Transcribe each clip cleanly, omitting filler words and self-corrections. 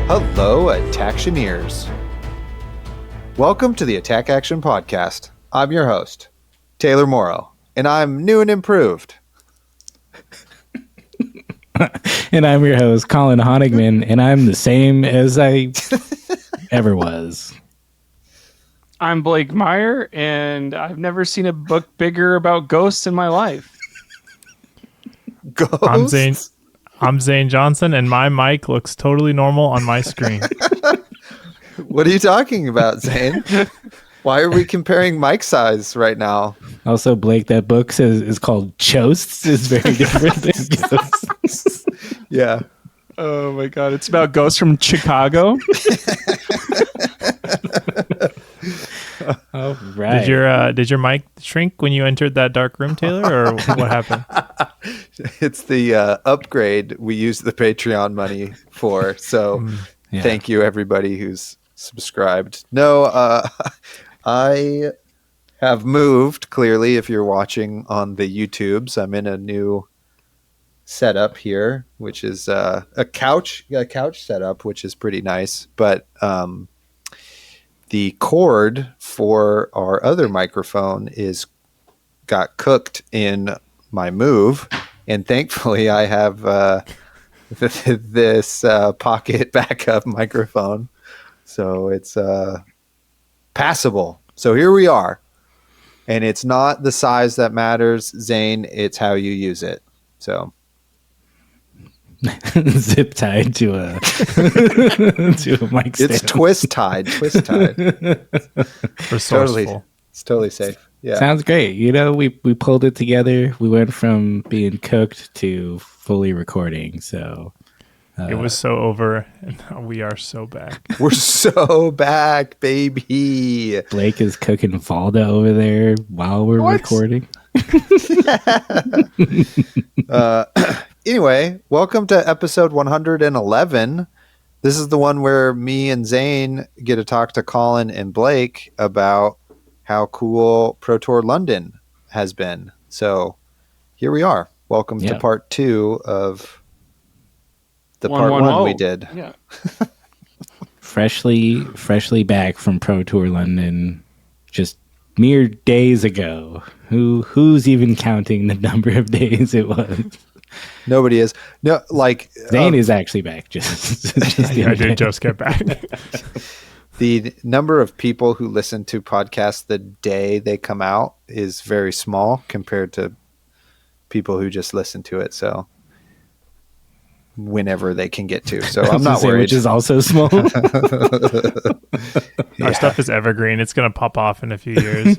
Hello, Attactioneers. Welcome to the Attack Action Podcast. I'm your host, Taylor Morrow, and I'm new and improved. And I'm your host, Colin Honigman, and I'm the same as I ever was. I'm Blake Meyer, and I've never seen a book bigger about ghosts in my life. Ghosts? I'm Zayne Johnson, and my mic looks totally normal on my screen. What are you talking about, Zayne? Why are we comparing mic size right now? Also, Blake, that book is called Chosts. It's very different than Ghosts. Yeah. Oh my god, it's about ghosts from Chicago. All right. Did your mic shrink when you entered that dark room, Taylor, or what happened? It's the upgrade we use the Patreon money for. So Thank you, everybody who's subscribed. No, I have moved, clearly, if you're watching on the YouTubes. I'm in a new setup here, which is a couch setup, which is pretty nice. But the cord for our other microphone got cooked in my move, and thankfully I have this pocket backup microphone, so it's passable. So here we are, and it's not the size that matters, Zayne. It's how you use it. So zip tied to a mic stand. it's twist tied. Resourceful. It's totally safe. Yeah, Sounds great. You know, we pulled it together. We went from being cooked to fully recording. So It was so over, and now we are so back. we're so back, baby. Blake is cooking Valda over there while we're recording. Anyway, welcome to episode 111. This is the one where me and Zayne get to talk to Colin and Blake about how cool Pro Tour London has been. So here we are. Welcome to part 2 of the part 1 we did. Yeah. freshly back from Pro Tour London, just mere days ago. Who's even counting the number of days it was? Nobody is. No, like Zayne is actually back. Just I did just get back. the number of people who listen to podcasts the day they come out is very small compared to people who just listen to it. So whenever they can get to. So I'm not worried. Which is also small. Our stuff is evergreen. It's going to pop off in a few years.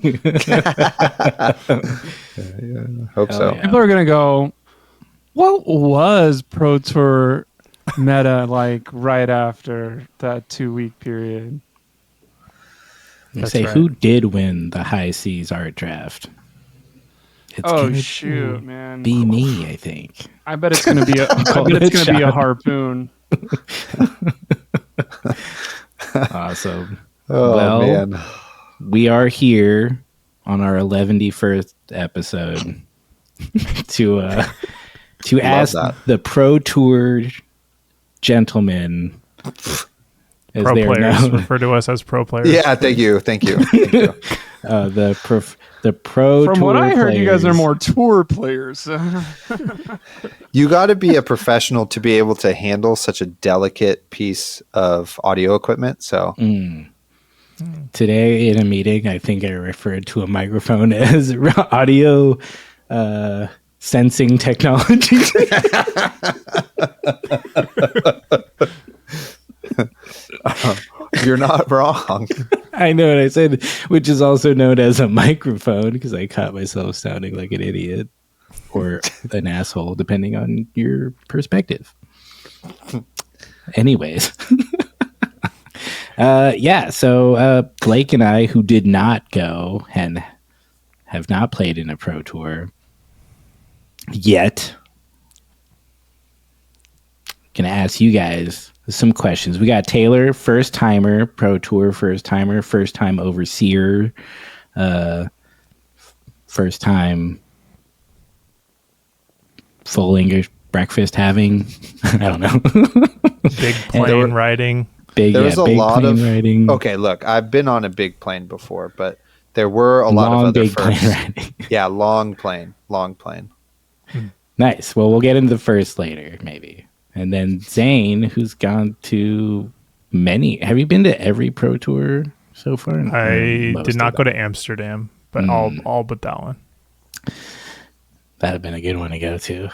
Hope so. Yeah. People are gonna go, what was Pro Tour meta like right after that 2-week period? That's Say, right. who did win the High Seas art draft? It's Oh gonna shoot, man! be me, I think. I bet it's gonna be a harpoon. Awesome. Oh, Well, man. We are here on our 11th episode to ask that. the Pro Tour gentlemen, as Pro they are players. known, Refer to us as pro players. Yeah, thank you. the Pro From Tour what I heard, you guys are players. more tour players. You got to be a professional to be able to handle such a delicate piece of audio equipment. So Today in a meeting, I think I referred to a microphone as audio sensing technology. you're not wrong. I know what I said, which is also known as a microphone, because I caught myself sounding like an idiot or an asshole, depending on your perspective. Anyways. So Blake and I, who did not go and have not played in a Pro Tour yet, gonna ask you guys some questions. We got Taylor, first timer, Pro Tour first timer, first time overseer, first time full English breakfast having. I don't know. Big plane riding. There was a big lot plane of riding. Okay, look, I've been on a big plane before, but there were a lot of Long other big plane firsts. riding. Yeah, long plane. Nice. Well, we'll get into the first later, maybe. And then Zayne, who's gone to many. Have you been to every Pro Tour so far? I did not go to Amsterdam, but all but that one. That'd have been a good one to go to.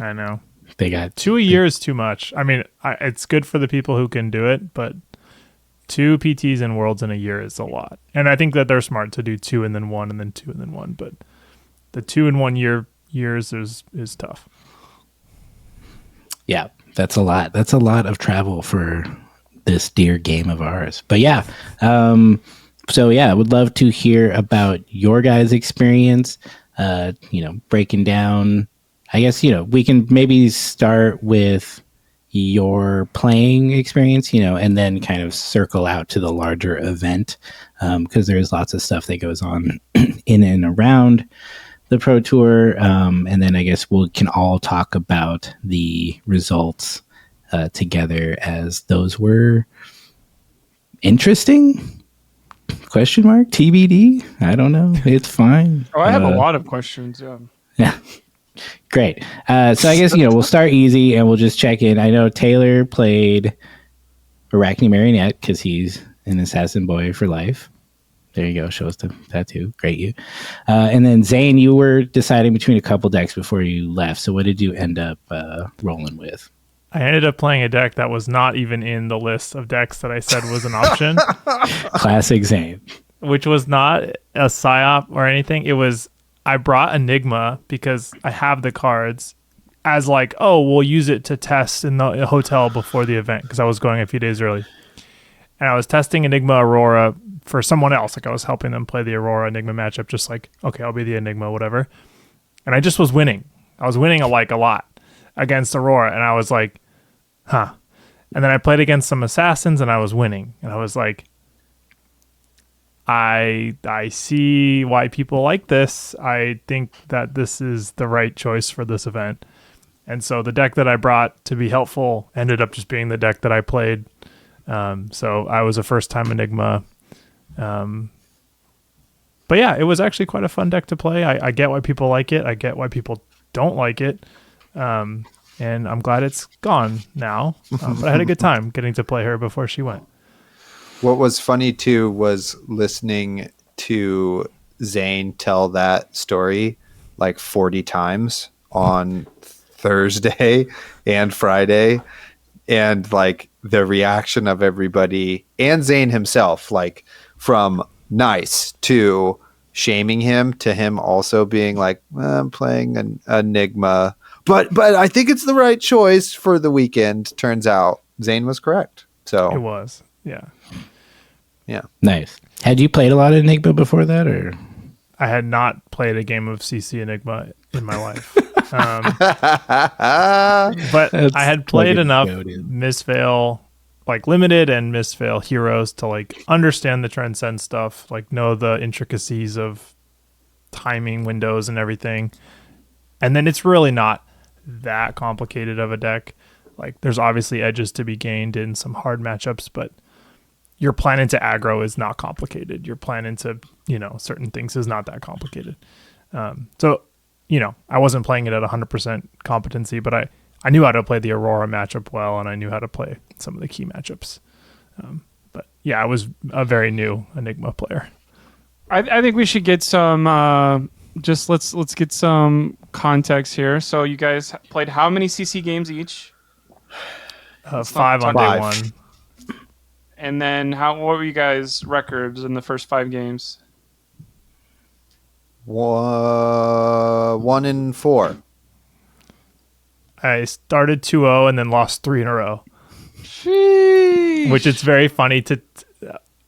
I know. They got 2 a year is too much. I mean, it's good for the people who can do it, but 2 PTs and Worlds in a year is a lot. And I think that they're smart to do 2 and then 1 and then 2 and then 1. But the 2 in 1 years is tough. Yeah, that's a lot. That's a lot of travel for this dear game of ours. But yeah, so yeah, I would love to hear about your guys' experience. Breaking down. I guess we can maybe start with your playing experience, and then kind of circle out to the larger event, because there's lots of stuff that goes on in and around the Pro Tour, and then I guess we can all talk about the results together, as those were interesting. Question mark TBD. I don't know. It's fine. Oh, I have a lot of questions. Yeah. Great. So I guess, we'll start easy and we'll just check in. I know Taylor played Arachne Marionette because he's an assassin boy for life. There you go. Show us the tattoo. Great, you. And then Zayne, you were deciding between a couple decks before you left. So what did you end up rolling with? I ended up playing a deck that was not even in the list of decks that I said was an option. Classic Zayne. Which was not a psyop or anything. It was, I brought Enigma because I have the cards as like, oh, we'll use it to test in the hotel before the event because I was going a few days early. And I was testing Enigma Aurora for someone else. Like I was helping them play the Aurora Enigma matchup, just like, okay, I'll be the Enigma, whatever. And I just was winning. I was winning a lot against Aurora. And I was like, huh. And then I played against some assassins and I was winning. And I was like, I see why people like this. I think that this is the right choice for this event. And so the deck that I brought to be helpful ended up just being the deck that I played. So I was a first time Enigma. But yeah, it was actually quite a fun deck to play. I get why people like it. I get why people don't like it. And I'm glad it's gone now. But I had a good time getting to play her before she went. What was funny too was listening to Zayne tell that story like 40 times on Thursday and Friday, and like the reaction of everybody and Zayne himself, like from nice to shaming him to him also being like, I'm playing an Enigma, but I think it's the right choice for the weekend. Turns out Zayne was correct. So it was, yeah. Nice. Had you played a lot of Enigma before that, or? I had not played a game of CC Enigma in my life. But I had played enough Misfail, like limited and Misfail heroes to like understand the Transcend stuff, like know the intricacies of timing windows and everything. And then it's really not that complicated of a deck. Like there's obviously edges to be gained in some hard matchups, but your plan into aggro is not complicated. Your plan into, certain things is not that complicated. So, I wasn't playing it at 100% competency, but I knew how to play the Aurora matchup well, and I knew how to play some of the key matchups. But yeah, I was a very new Enigma player. I think we should get some, let's get some context here. So you guys played how many CC games each? 5 on day 1. And then what were you guys' records in the first 5 games? 1-4. I started 2-0 and then lost 3 in a row. Sheesh. Which is very funny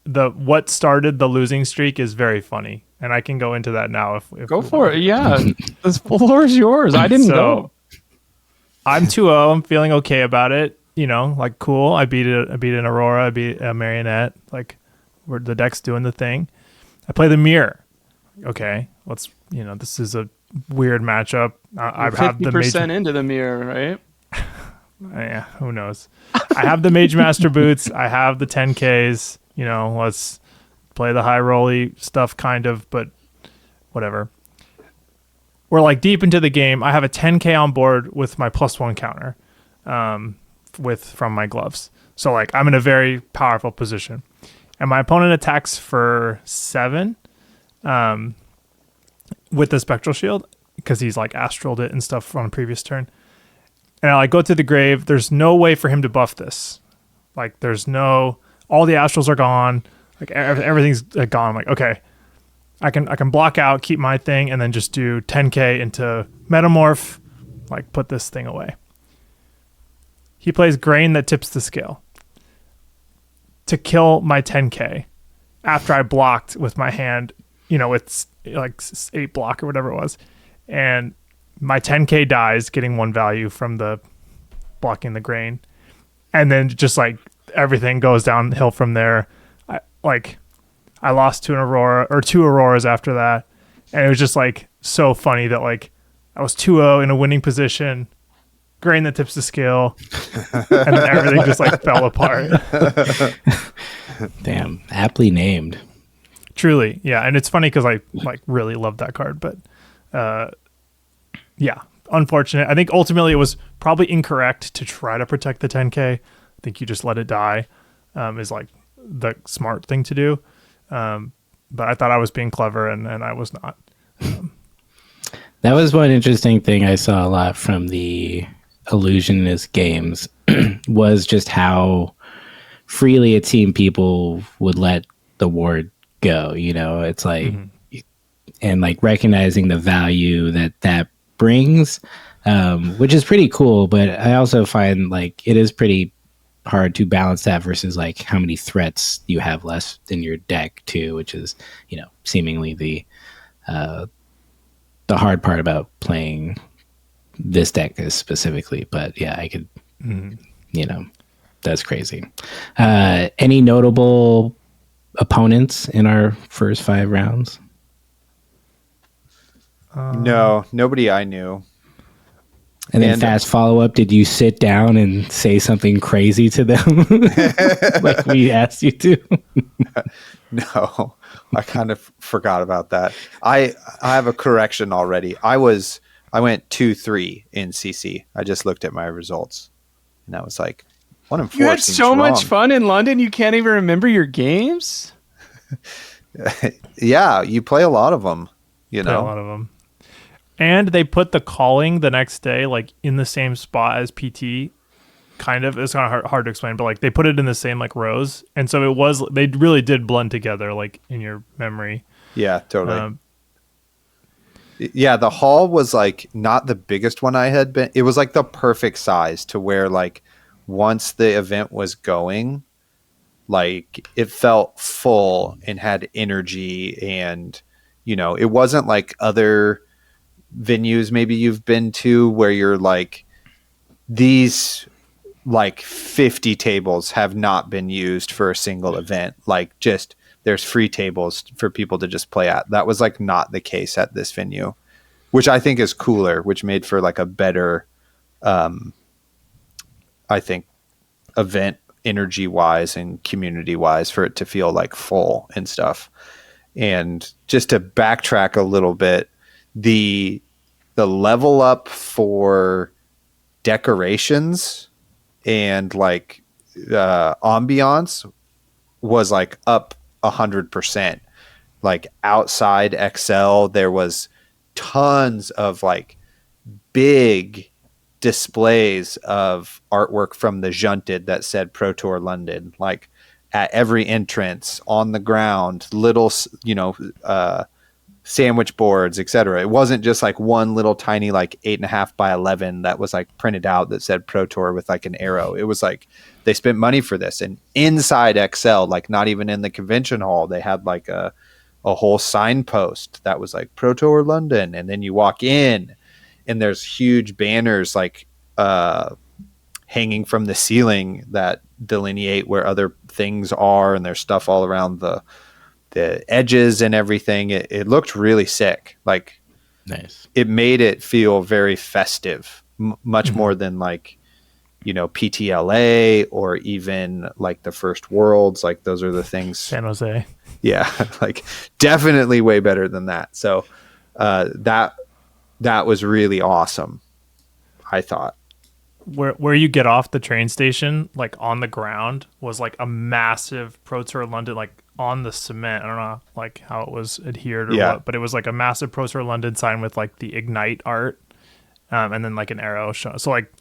what started the losing streak is very funny. And I can go into that now if go for it. Yeah. The floor is yours. I didn't go. I'm 2-0. I'm feeling okay about it. Like cool. I beat an Aurora. I beat a Marionette. Like, the deck's doing the thing. I play the Mirror. Okay, this is a weird matchup. I have the 50% into the mirror, right? Yeah, who knows? I have the Mage Master boots. I have the 10Ks. You know, let's play the high rolly stuff, kind of, but whatever. We're like deep into the game. I have a 10K on board with my +1 counter, from my gloves. So like I'm in a very powerful position, and my opponent attacks for 7, with the Spectral Shield because he's like astraled it and stuff on a previous turn. And I like go to the grave. There's no way for him to buff this. Like all the astrals are gone. Like everything's gone. I'm like, okay, I can block out, keep my thing, and then just do 10K into Metamorph, like put this thing away. He plays Grain that tips the scale to kill my 10K after I blocked with my hand, with like 8 block or whatever it was. And my 10K dies, getting 1 value from the blocking the Grain. And then just like everything goes downhill from there. I lost to an Aurora or 2 Auroras after that. And it was just like so funny that like I was 2-0 in a winning position, Grain that tips the scale, and then everything just like fell apart. Damn, aptly named. Truly, yeah. And it's funny because I like really love that card, but yeah, unfortunate. I think ultimately it was probably incorrect to try to protect the 10K. I think you just let it die is like the smart thing to do. But I thought I was being clever, and I was not. That was one interesting thing I saw a lot from the Illusionist games was just how freely it seemed people would let the ward go. It's like, and like recognizing the value that brings, which is pretty cool. But I also find like it is pretty hard to balance that versus like how many threats you have left in your deck too, which is seemingly the hard part about playing this deck is specifically. But yeah, I could that's crazy. Any notable opponents in our first 5 rounds? No, nobody I knew. And then fast follow-up, did you sit down and say something crazy to them like we asked you to? No, I kind of forgot about that. I have a correction already. I went 2-3 in CC. I just looked at my results, and I was like, 1-4. You had so much fun in London, you can't even remember your games? Yeah, you play a lot of them. Play a lot of them. And they put the calling the next day, like in the same spot as PT. Kind of, it's kind of hard to explain, but like they put it in the same like rows, and so they really did blend together, like in your memory. Yeah, totally. Yeah, the hall was like not the biggest one I had been. It was like the perfect size to where like once the event was going, like it felt full and had energy, and it wasn't like other venues maybe you've been to where you're like these like 50 tables have not been used for a single event, like just there's free tables for people to just play at. That was like not the case at this venue, which I think is cooler, which made for like a better I think event energy wise and community wise for it to feel like full and stuff. And just to backtrack a little bit, the level up for decorations and like ambiance was like up 100%. Like outside XL, there was tons of like big displays of artwork from the Junted that said Pro Tour London, like at every entrance, on the ground, little sandwich boards, etc. It wasn't just like one little tiny like 8.5 by 11 that was like printed out that said Pro Tour with like an arrow. It was like they spent money for this, and inside XL, like not even in the convention hall, they had like a whole signpost that was like Pro Tour London, and then you walk in and there's huge banners like hanging from the ceiling that delineate where other things are, and there's stuff all around the edges and everything. It looked really sick. Like Nice. it made it feel very festive, much more than like, PTLA or even like the First Worlds. Like those are the things. San Jose. Yeah, like definitely way better than that. So that was really awesome, I thought. Where you get off the train station, like on the ground, was like a massive Pro Tour London, like on the cement. I don't know like how it was adhered or what, but it was like a massive Pro Tour London sign with like the Ignite art, and then like an arrow show. So like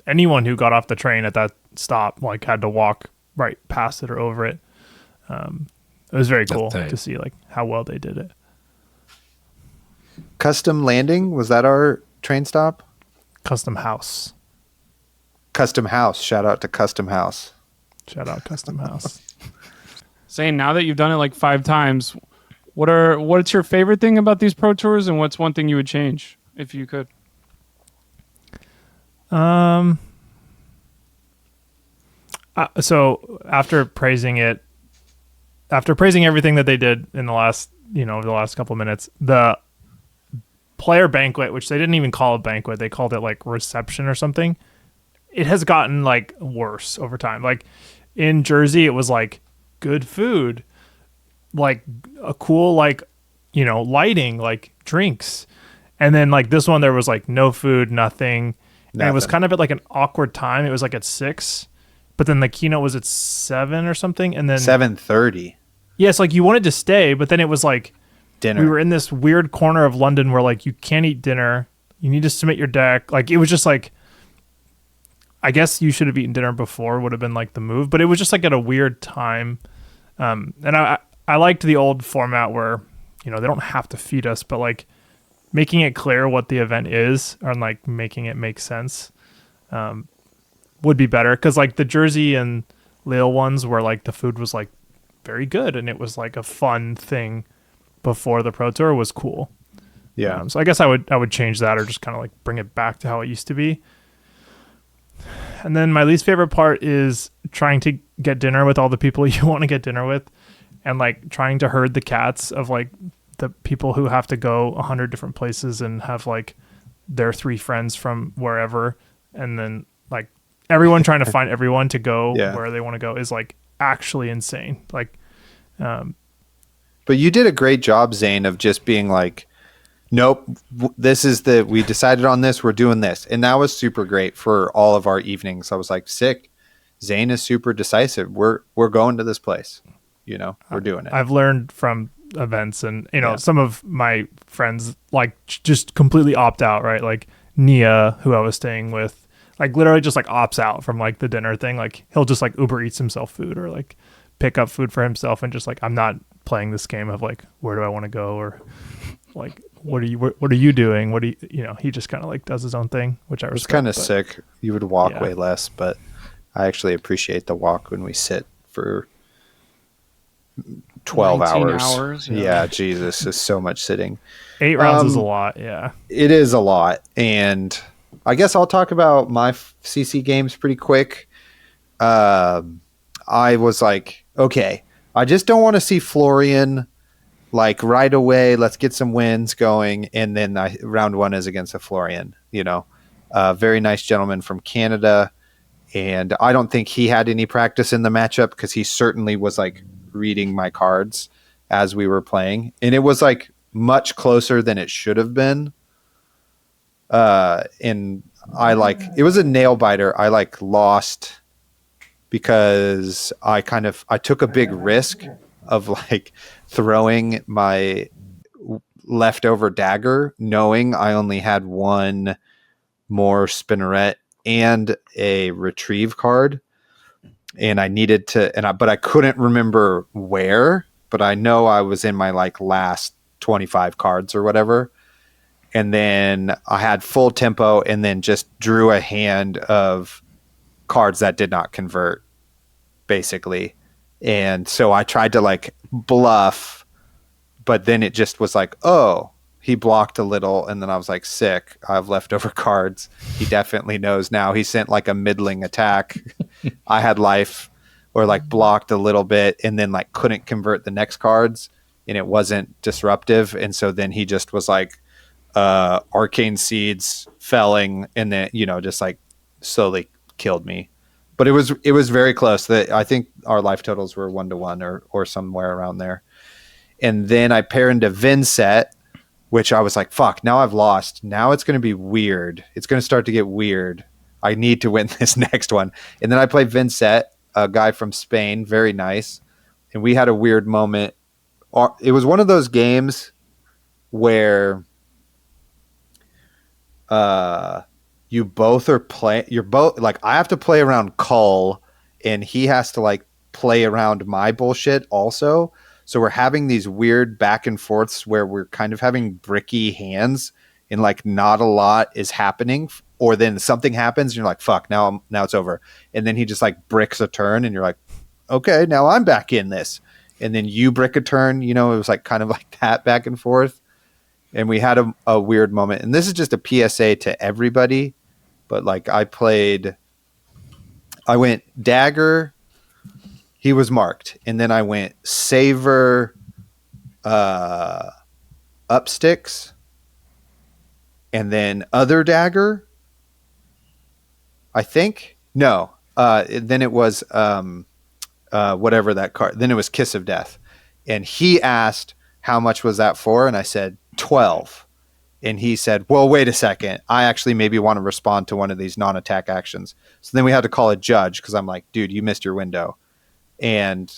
anyone who got off the train at that stop like had to walk right past it or over it. It was very cool to see like how well they did it. Custom Landing, was that our train stop? Custom House. Custom House. Shout out to Custom House. Shout out Custom House. Zayne, now that you've done it like 5 times, what's your favorite thing about these Pro Tours, and what's one thing you would change if you could? So after praising everything that they did in the last, over the last couple of minutes, the player banquet, which they didn't even call a banquet, they called it like reception or something. It has gotten like worse over time. Like in Jersey, it was like good food, like a cool, like, lighting, like drinks. And then like this one, there was like no food, nothing. And it was kind of at like an awkward time. It was like at 6, but then the keynote was at 7 or something. And then 7:30. Yes. Like you wanted to stay, but then it was like dinner. We were in this weird corner of London where like you can't eat dinner. You need to submit your deck. Like it was just like, I guess you should have eaten dinner before would have been like the move, but it was just like at a weird time. And I liked the old format where, they don't have to feed us, but like making it clear what the event is and like making it make sense would be better. Cause like the Jersey and Lille ones where like the food was like very good and it was like a fun thing before the Pro Tour was cool. Yeah. So I guess I would change that or just kind of like bring it back to how it used to be. And then my least favorite part is trying to get dinner with all the people you want to get dinner with and like trying to herd the cats of like the people who have to go 100 different places and have like their 3 friends from wherever. And then like everyone trying to find everyone to go where they want to go is like actually insane. Like, but you did a great job, Zayne, of just being like, nope, we decided on this, we're doing this. And that was super great for all of our evenings. I was like, sick. Zayne is super decisive. We're going to this place. We're doing it. I've learned from events and, some of my friends like just completely opt out, right? Like Nia, who I was staying with, like literally just like opts out from like the dinner thing. Like he'll just like Uber Eats himself food or like pick up food for himself and just like, I'm not playing this game of like, where do I want to go? Or like, what are you doing? What do you, he just kind of like does his own thing, which I respect. It's kind of sick. You would walk way less, but I actually appreciate the walk when we sit for 12 hours. Yeah, Jesus, it's so much sitting. 8 rounds is a lot. Yeah, it is a lot. And I guess I'll talk about my CC games pretty quick. I was like, okay, I just don't want to see Florian like right away. Let's get some wins going. And then round 1 is against a Florian, very nice gentleman from Canada. And I don't think he had any practice in the matchup because he certainly was like reading my cards as we were playing. And it was like much closer than it should have been. And it was a nail biter. I like lost because I took a big risk of like throwing my leftover dagger, knowing I only had 1 more spinneret and a retrieve card. And I needed to, but I couldn't remember where, but I know I was in my like last 25 cards or whatever. And then I had full tempo and then just drew a hand of cards that did not convert, basically. And so I tried to like bluff, but then it just was like, oh, he blocked a little. And then I was like, sick, I have leftover cards. He definitely knows now. He sent like a middling attack. I had life or like blocked a little bit and then like couldn't convert the next cards and it wasn't disruptive. And so then he just was like, Arcane Seeds felling, and then just like slowly killed me. But it was very close. That I think our life totals were 1-1 or somewhere around there. And then I pair into Vinset, which I was like, fuck, now I've lost. Now it's going to be weird. It's going to start to get weird. I need to win this next one. And then I played Vinset, a guy from Spain, very nice. And we had a weird moment. It was one of those games where you both are you're both like, I have to play around Cull and he has to like play around my bullshit also. So we're having these weird back and forths where we're kind of having bricky hands and like not a lot is happening, or then something happens and you're like, fuck, now it's over. And then he just like bricks a turn and you're like, okay, now I'm back in this. And then you brick a turn, it was like kind of like that back and forth. And we had a weird moment. And this is just a PSA to everybody, but like I went Dagger, he was marked, and then I went Saver, Upsticks, and then other Dagger, I think. No, then it was whatever that card. Then it was Kiss of Death, and he asked how much was that for, and I said 12, and he said, well, wait a second, I actually maybe want to respond to one of these non-attack actions. So then we had to call a judge because I'm like, dude, you missed your window. And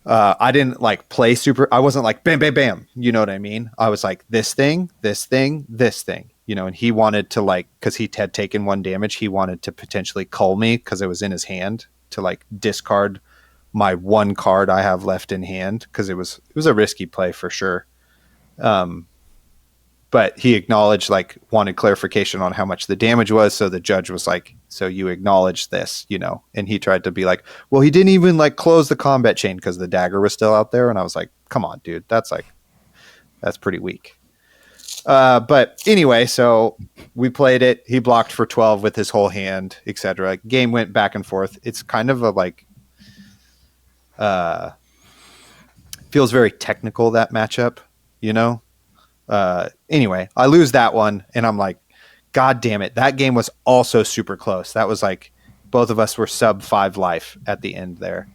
I didn't like play super. I wasn't like bam, bam, bam. You know what I mean? I was like this thing, this thing, this thing. And he wanted to like, because he had taken 1 damage, he wanted to potentially cull me because it was in his hand to like discard my 1 card I have left in hand, because it was a risky play for sure. But he acknowledged, like, wanted clarification on how much the damage was. So the judge was like, so you acknowledge this, and he tried to be like, well, he didn't even like close the combat chain because the dagger was still out there. And I was like, come on, dude, that's pretty weak. But anyway, so we played it. He blocked for 12 with his whole hand, etc. Game went back and forth. It's kind of a like, feels very technical, that matchup, Anyway, I lose that one and I'm like, God damn it. That game was also super close. That was like, both of us were sub 5 life at the end there.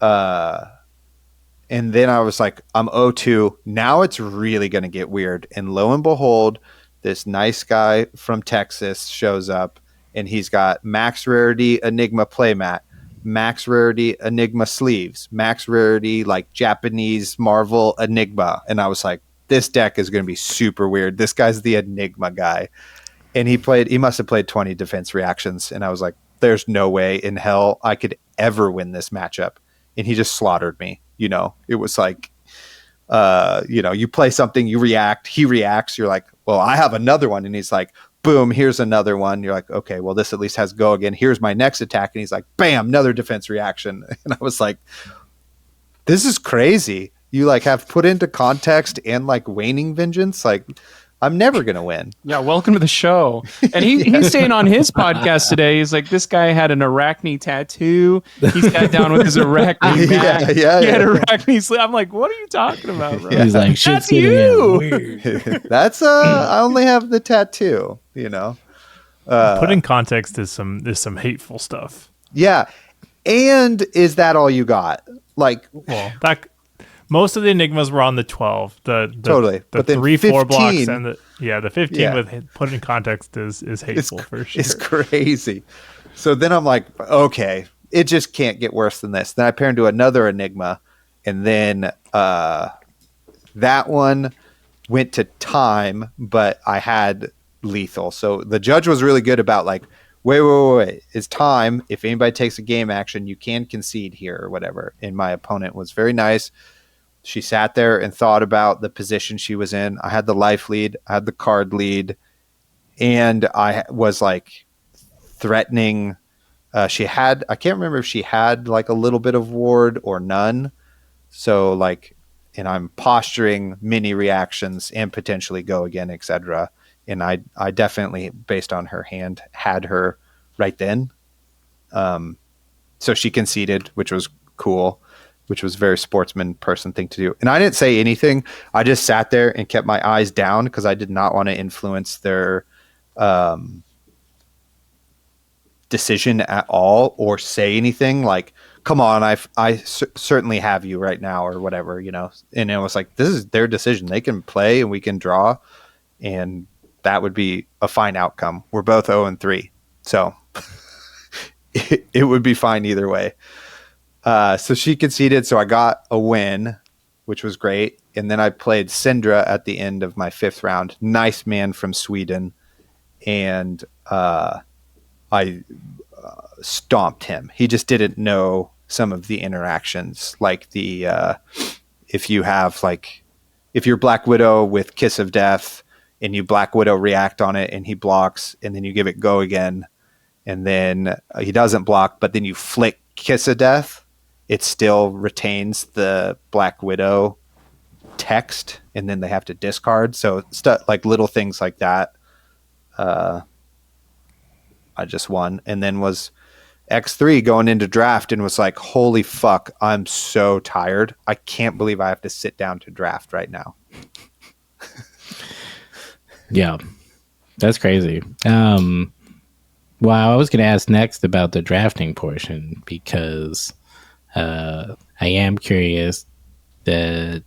And then I was like, I'm 0-2. Now it's really going to get weird. And lo and behold, this nice guy from Texas shows up and he's got max rarity Enigma playmat, max rarity Enigma sleeves, max rarity like Japanese Marvel Enigma. And I was like, this deck is going to be super weird. This guy's the Enigma guy. And he must have played 20 defense reactions. And I was like, there's no way in hell I could ever win this matchup. And he just slaughtered me. It was like, you play something, you react, he reacts. You're like, well, I have another one. And he's like, boom, here's another one. You're like, okay, well, this at least has go again. Here's my next attack. And he's like, bam, another defense reaction. And I was like, this is crazy. You like have put into context and like waning vengeance. Like, I'm never going to win. Yeah, welcome to the show. And he's saying on his podcast today, he's like, this guy had an arachne tattoo. He sat down with his arachne mat. He had arachne sleeve. I'm like, what are you talking about, bro? He's like, that's you. That's I only have the tattoo, Put in context is some hateful stuff. Yeah. And is that all you got? Like, well, most of the Enigmas were on the 12. Totally. The but then 3-4 blocks and the 15 yeah. with put in context is hateful for sure. It's crazy. So then I'm like, okay, it just can't get worse than this. Then I pair into another Enigma, and then that one went to time, but I had lethal. So the judge was really good about like, wait. It's time. If anybody takes a game action, you can concede here or whatever. And my opponent was very nice. She sat there and thought about the position she was in. I had the life lead. I had the card lead. And I was like threatening. I can't remember if she had like a little bit of ward or none. So like, and I'm posturing mini reactions and potentially go again, etc. And I definitely, based on her hand, had her right then. So she conceded, which was cool. which was a very sportsman person thing to do. And I didn't say anything. I just sat there and kept my eyes down because I did not want to influence their decision at all or say anything like, come on, I certainly have you right now or whatever, you know. And it was like, this is their decision. They can play and we can draw, and that would be a fine outcome. We're both 0-3. So it would be fine either way. So she conceded. So I got a win, which was great. And then I played Syndra at the end of my 5th round. Nice man from Sweden. And I stomped him. He just didn't know some of the interactions, like the if you're Black Widow with Kiss of Death and you Black Widow react on it and he blocks, and then you give it go again, and then he doesn't block, but then you flick Kiss of Death, it still retains the Black Widow text, and then they have to discard. So like little things like that. I just won, and then was X3 going into draft and was like, holy fuck, I'm so tired. I can't believe I have to sit down to draft right now. Yeah, that's crazy. Well, I was going to ask next about the drafting portion because I am curious that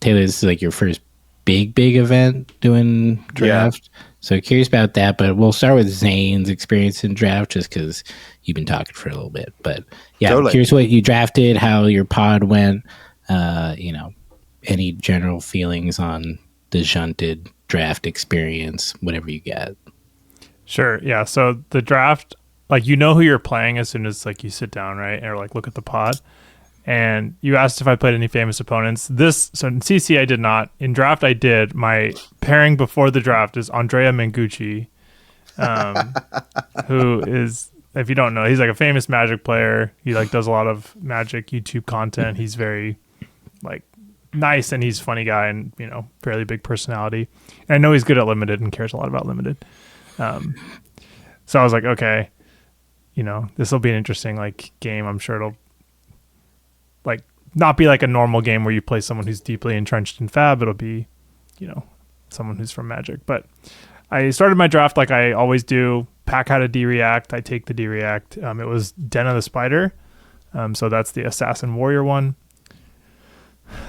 Taylor, this is like your first big event doing draft. Yeah. So curious about that, but we'll start with Zayne's experience in draft just because you've been talking for a little bit. But yeah, totally. I'm curious what you drafted, how your pod went, any general feelings on the Junted draft experience, whatever you got. Sure. Yeah. So the draft, like, you know who you're playing as soon as like you sit down, right? Or like look at the pod. And you asked if I played any famous opponents. So in CC, I did not. In draft, I did. My pairing before the draft is Andrea Mengucci, who is, if you don't know, he's like a famous Magic player. He like does a lot of Magic YouTube content. He's very like nice, and he's a funny guy, and fairly big personality. And I know he's good at Limited and cares a lot about Limited. So I was like, okay, this will be an interesting like game. I'm sure it'll like not be like a normal game where you play someone who's deeply entrenched in Fab. It'll be, someone who's from Magic. But I started my draft like I always do. Pack had a D-React. I take the D-React. It was Den of the Spider. So that's the Assassin Warrior one.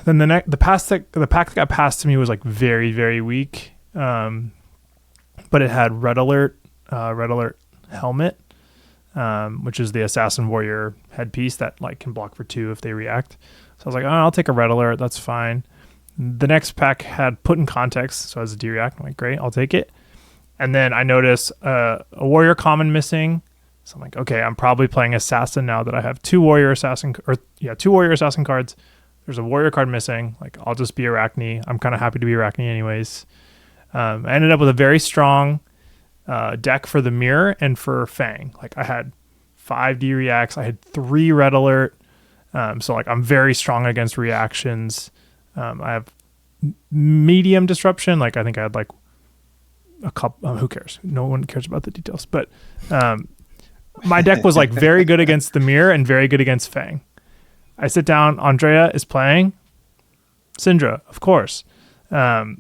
Then the pack that got passed to me was like very, very weak. But it had Red Alert Helmet, which is the Assassin Warrior headpiece that like can block for 2 if they react. So I was like, oh, I'll take a Red Alert. That's fine. The next pack had Put in Context, so as a D-React, I'm like, great, I'll take it. And then I noticed a Warrior Common missing. So I'm like, okay, I'm probably playing Assassin now that I have 2 Warrior Assassin cards. There's a Warrior card missing. Like, I'll just be Arachne. I'm kind of happy to be Arachne anyways. I ended up with a very strong deck for the Mirror and for Fang. Like, I had 5 D-Reacts. I had 3 Red Alert. So like I'm very strong against reactions. I have medium disruption. Like I think I had like a couple, who cares? No one cares about the details, but my deck was like very good against the Mirror and very good against Fang. I sit down, Andrea is playing Syndra, of course. The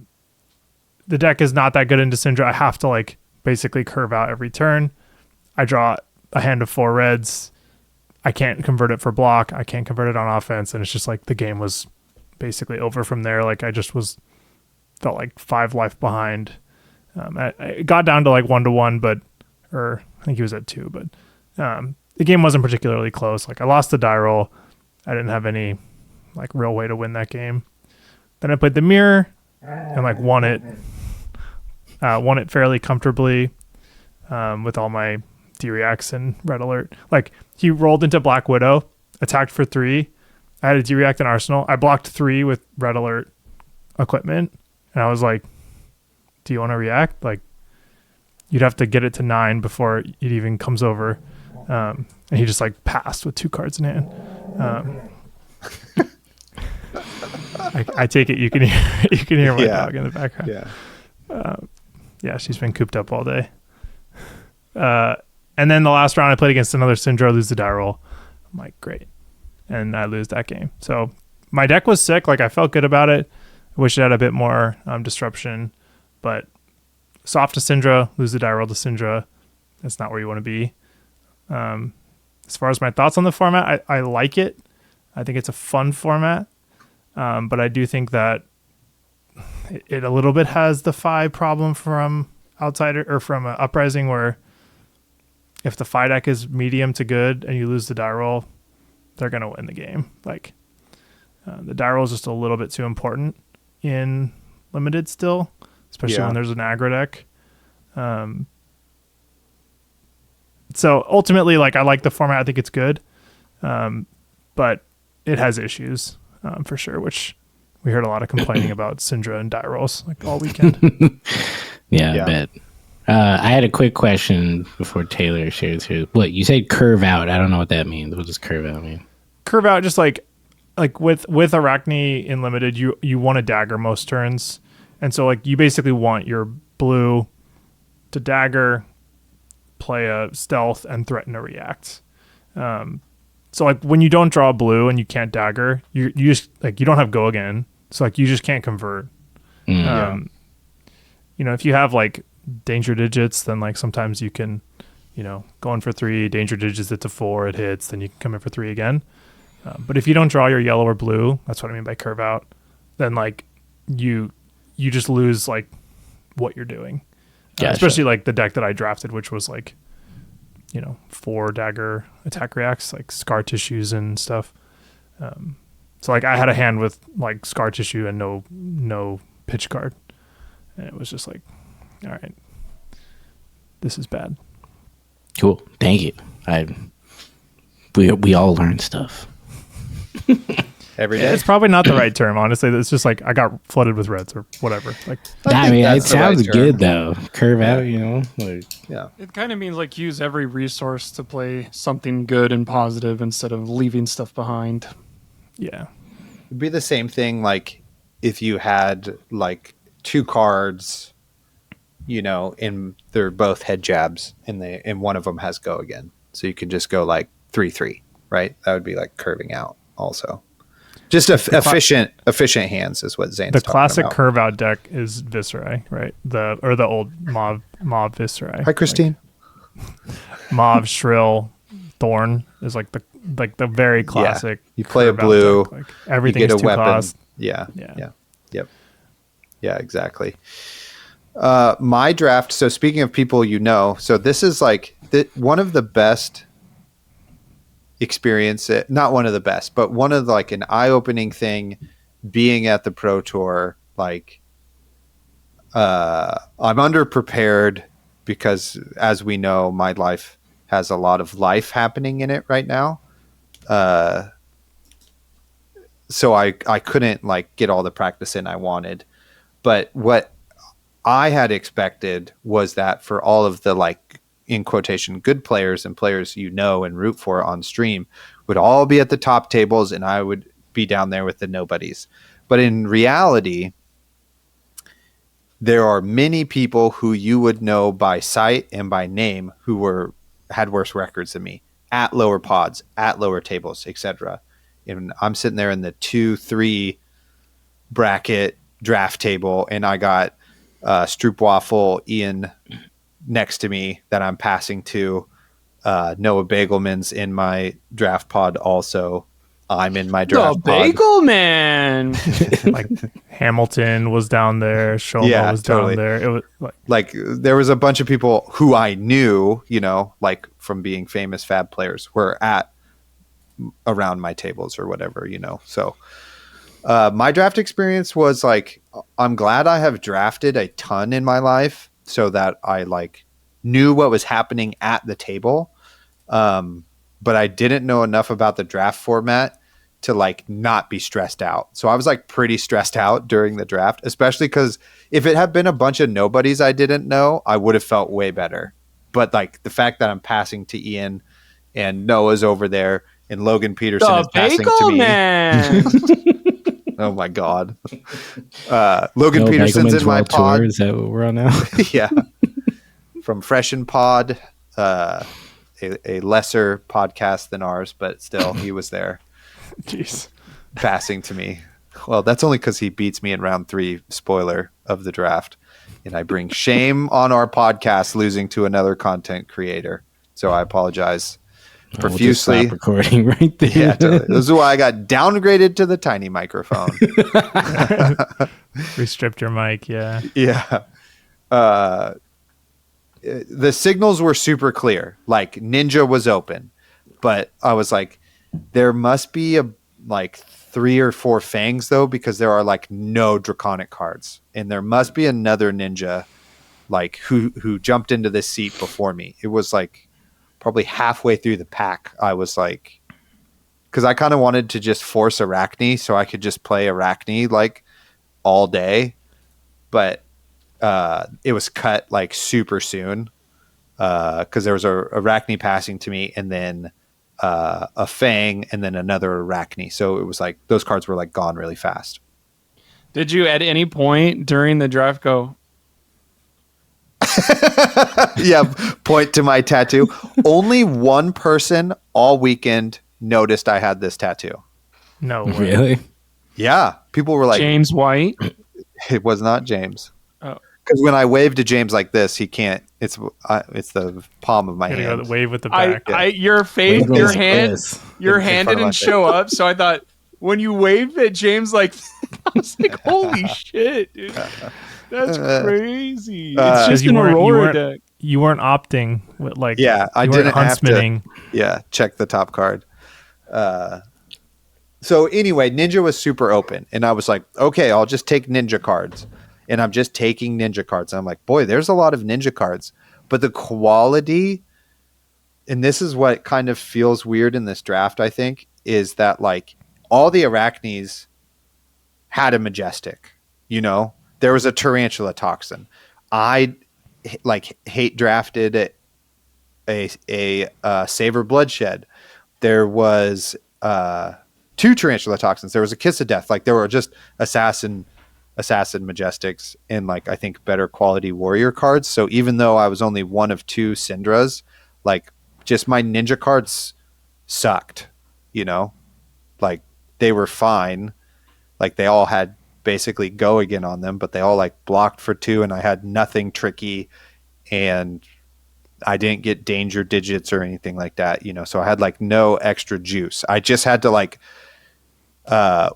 deck is not that good into Syndra. I have to like basically curve out every turn. I draw a hand of 4 reds. I can't convert it for block. I can't convert it on offense. And it's just like the game was basically over from there. Like I just felt like 5 life behind. I got down to like 1-1, or I think he was at 2, but the game wasn't particularly close. Like I lost the die roll. I didn't have any like real way to win that game. Then I played the Mirror and like won it fairly comfortably with all my D-Reacts and Red Alert. Like he rolled into Black Widow, attacked for 3. I had a D-React in Arsenal. I blocked 3 with Red Alert equipment. And I was like, do you want to react? Like you'd have to get it to 9 before it even comes over. And he just like passed with 2 cards in hand. I take it you can hear my dog in the background. Yeah, she's been cooped up all day. And then the last round I played against another Syndra, lose the die roll. I'm like, great. and I lose that game. So my deck was sick. Like I felt good about it. I wish it had a bit more disruption, but soft to Syndra, lose the die roll to Syndra. That's not where you want to be. As far as my thoughts on the format, I like it. I think it's a fun format, but I do think that it a little bit has the 5 problem from Outsider or from Uprising, where if the 5 deck is medium to good and you lose the die roll, they're going to win the game. Like the die roll is just a little bit too important in Limited still, especially when there's an aggro deck. So ultimately, like I like the format. I think it's good, but it has issues for sure, which we heard a lot of complaining about Syndra and die rolls like all weekend. I bet. I had a quick question before Taylor shares his. What you said, curve out? I don't know what that means. What does curve out mean? Curve out, just like with Arachne in Limited, you want to dagger most turns, and so like you basically want your blue to dagger, play a stealth, and threaten to react. So like when you don't draw blue and you can't dagger, you just like you don't have go again. So like you just can't convert. You know, if you have like danger digits, then like sometimes you can, you know, go in for 3, danger digits it to 4, it hits, then you can come in for 3 again. But if you don't draw your yellow or blue, that's what I mean by curve out, then like you just lose like what you're doing. Gotcha. Especially like the deck that I drafted, which was like, you know, 4 dagger attack reacts, like scar tissues and stuff. So like I had a hand with like scar tissue and no pitch card, and it was just like, all right, this is bad. Cool, thank you. We all learn stuff every day. It's probably not the right term, honestly. It's just like I got flooded with reds or whatever. Like I mean, it sounds good though. Curve out, you know. Like, it kind of means like use every resource to play something good and positive instead of leaving stuff behind. Yeah, it'd be the same thing like if you had like 2 cards, you know, and they're both head jabs, and one of them has go again, so you could just go like 3/3, right? That would be like curving out also. Just efficient hands is what Zayne's talking about. The classic curve out deck is Viscerai, right? The old Mauve Viscerai. Hi, Christine. Like, Mauve Shrill Thorn is like the very classic. You play a blue, like everything you get a weapon. Cost. Yeah, exactly. My draft. So speaking of people, you know, so this is like one of the best experience, not one of the best, but one of the, like an eye-opening thing being at the Pro Tour. Like I'm underprepared because, as we know, my life has a lot of life happening in it right now, so I couldn't like get all the practice in I wanted. But what I had expected was that for all of the like, in quotation, good players and players you know and root for on stream would all be at the top tables, and I would be down there with the nobodies. But in reality, there are many people who you would know by sight and by name who had worse records than me at lower pods, at lower tables, etc. And I'm sitting there in the 2-3 bracket draft table, and I got Stroopwafel Ian next to me that I'm passing to. Noah Bagelman's in my draft pod also. I'm in my draft pod. Bagelman! Like Hamilton was down there. Shoma was down there. It was like there was a bunch of people who I knew, you know, like from being famous Fab players, were at around my tables or whatever, you know. So my draft experience was like, I'm glad I have drafted a ton in my life so that I like knew what was happening at the table. But I didn't know enough about the draft format to like not be stressed out. So I was like pretty stressed out during the draft, especially because if it had been a bunch of nobodies I didn't know, I would have felt way better. But like the fact that I'm passing to Ian and Noah's over there and Logan Peterson is passing to me. Man. Oh my God. Logan Peterson's in my pod. Tour. Is that what we're on now? Yeah. From Freshen Pod, a lesser podcast than ours, but still he was there. Jeez. passing to me. Well, that's only because he beats me in round 3, spoiler of the draft. And I bring shame on our podcast losing to another content creator. So I apologize profusely. We'll just stop recording right there. Yeah, totally. This is why I got downgraded to the tiny microphone. We stripped your mic, yeah. Yeah. The signals were super clear. Like Ninja was open. But I was like, there must be like 3 or 4 Fangs though, because there are like no Draconic cards. And there must be another Ninja like who jumped into this seat before me. It was like probably halfway through the pack. I was like, because I kind of wanted to just force Arachne so I could just play Arachne like all day. But it was cut like super soon because there was a Arachne passing to me and then a Fang and then another Arachne. So it was like those cards were like gone really fast. Did you at any point during the draft go, yeah, point to my tattoo? Only one person all weekend noticed I had this tattoo. No way. Really? Yeah. People were like, James White? It was not James. Oh. Because when I wave to James like this, he can't. It's the palm of my Gotta hand. go wave with the back. Your face, your hand didn't show up. So I thought when you waved at James, like, I was like, holy shit, dude. That's crazy. It's just an Aurora deck. You weren't opting with like. Yeah, I didn't have huntsmaning. Check the top card. So anyway, Ninja was super open, and I was like, okay, I'll just take Ninja cards. And I'm just taking Ninja cards. And I'm like, boy, there's a lot of Ninja cards. But the quality, and this is what kind of feels weird in this draft, I think, is that like all the Arachnes had a Majestic, you know? There was a Tarantula Toxin. I like hate drafted a Savor Bloodshed. There was 2 Tarantula Toxins. There was a Kiss of Death. Like there were just Assassin Majestics and like I think better quality warrior cards. So even though I was only one of 2 Syndras, like just my Ninja cards sucked, you know? Like they were fine. Like they all had basically go again on them, but they all like blocked for 2 and I had nothing tricky and I didn't get danger digits or anything like that, you know? So I had like no extra juice. I just had to like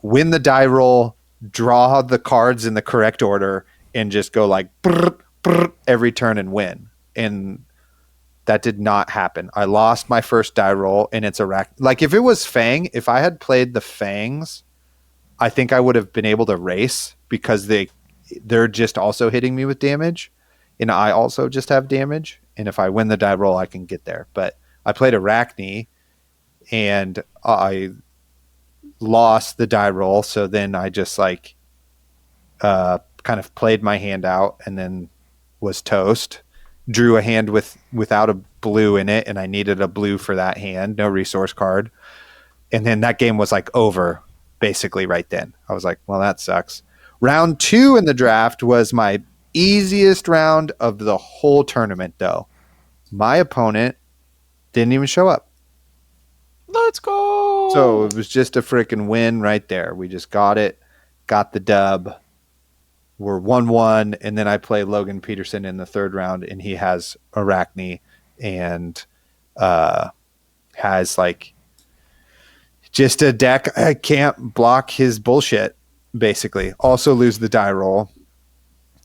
win the die roll, draw the cards in the correct order and just go like brr, brr, every turn and win. And that did not happen. I lost my first die roll and it's like if it was Fang, if I had played the Fangs, I think I would have been able to race because they're just also hitting me with damage and I also just have damage. And if I win the die roll, I can get there. But I played Arachne and I lost the die roll, so then I just like kind of played my hand out and then was toast. Drew a hand without a blue in it, and I needed a blue for that hand, no resource card. And then that game was like over basically right then. I was like, well, that sucks. Round 2 in the draft was my easiest round of the whole tournament, though. My opponent didn't even show up. Let's go. So it was just a freaking win right there. We just got it, got the dub. We're 1-1, and then I play Logan Peterson in the 3rd round, and he has Arachne and has like just a deck. I can't block his bullshit, basically. Also lose the die roll.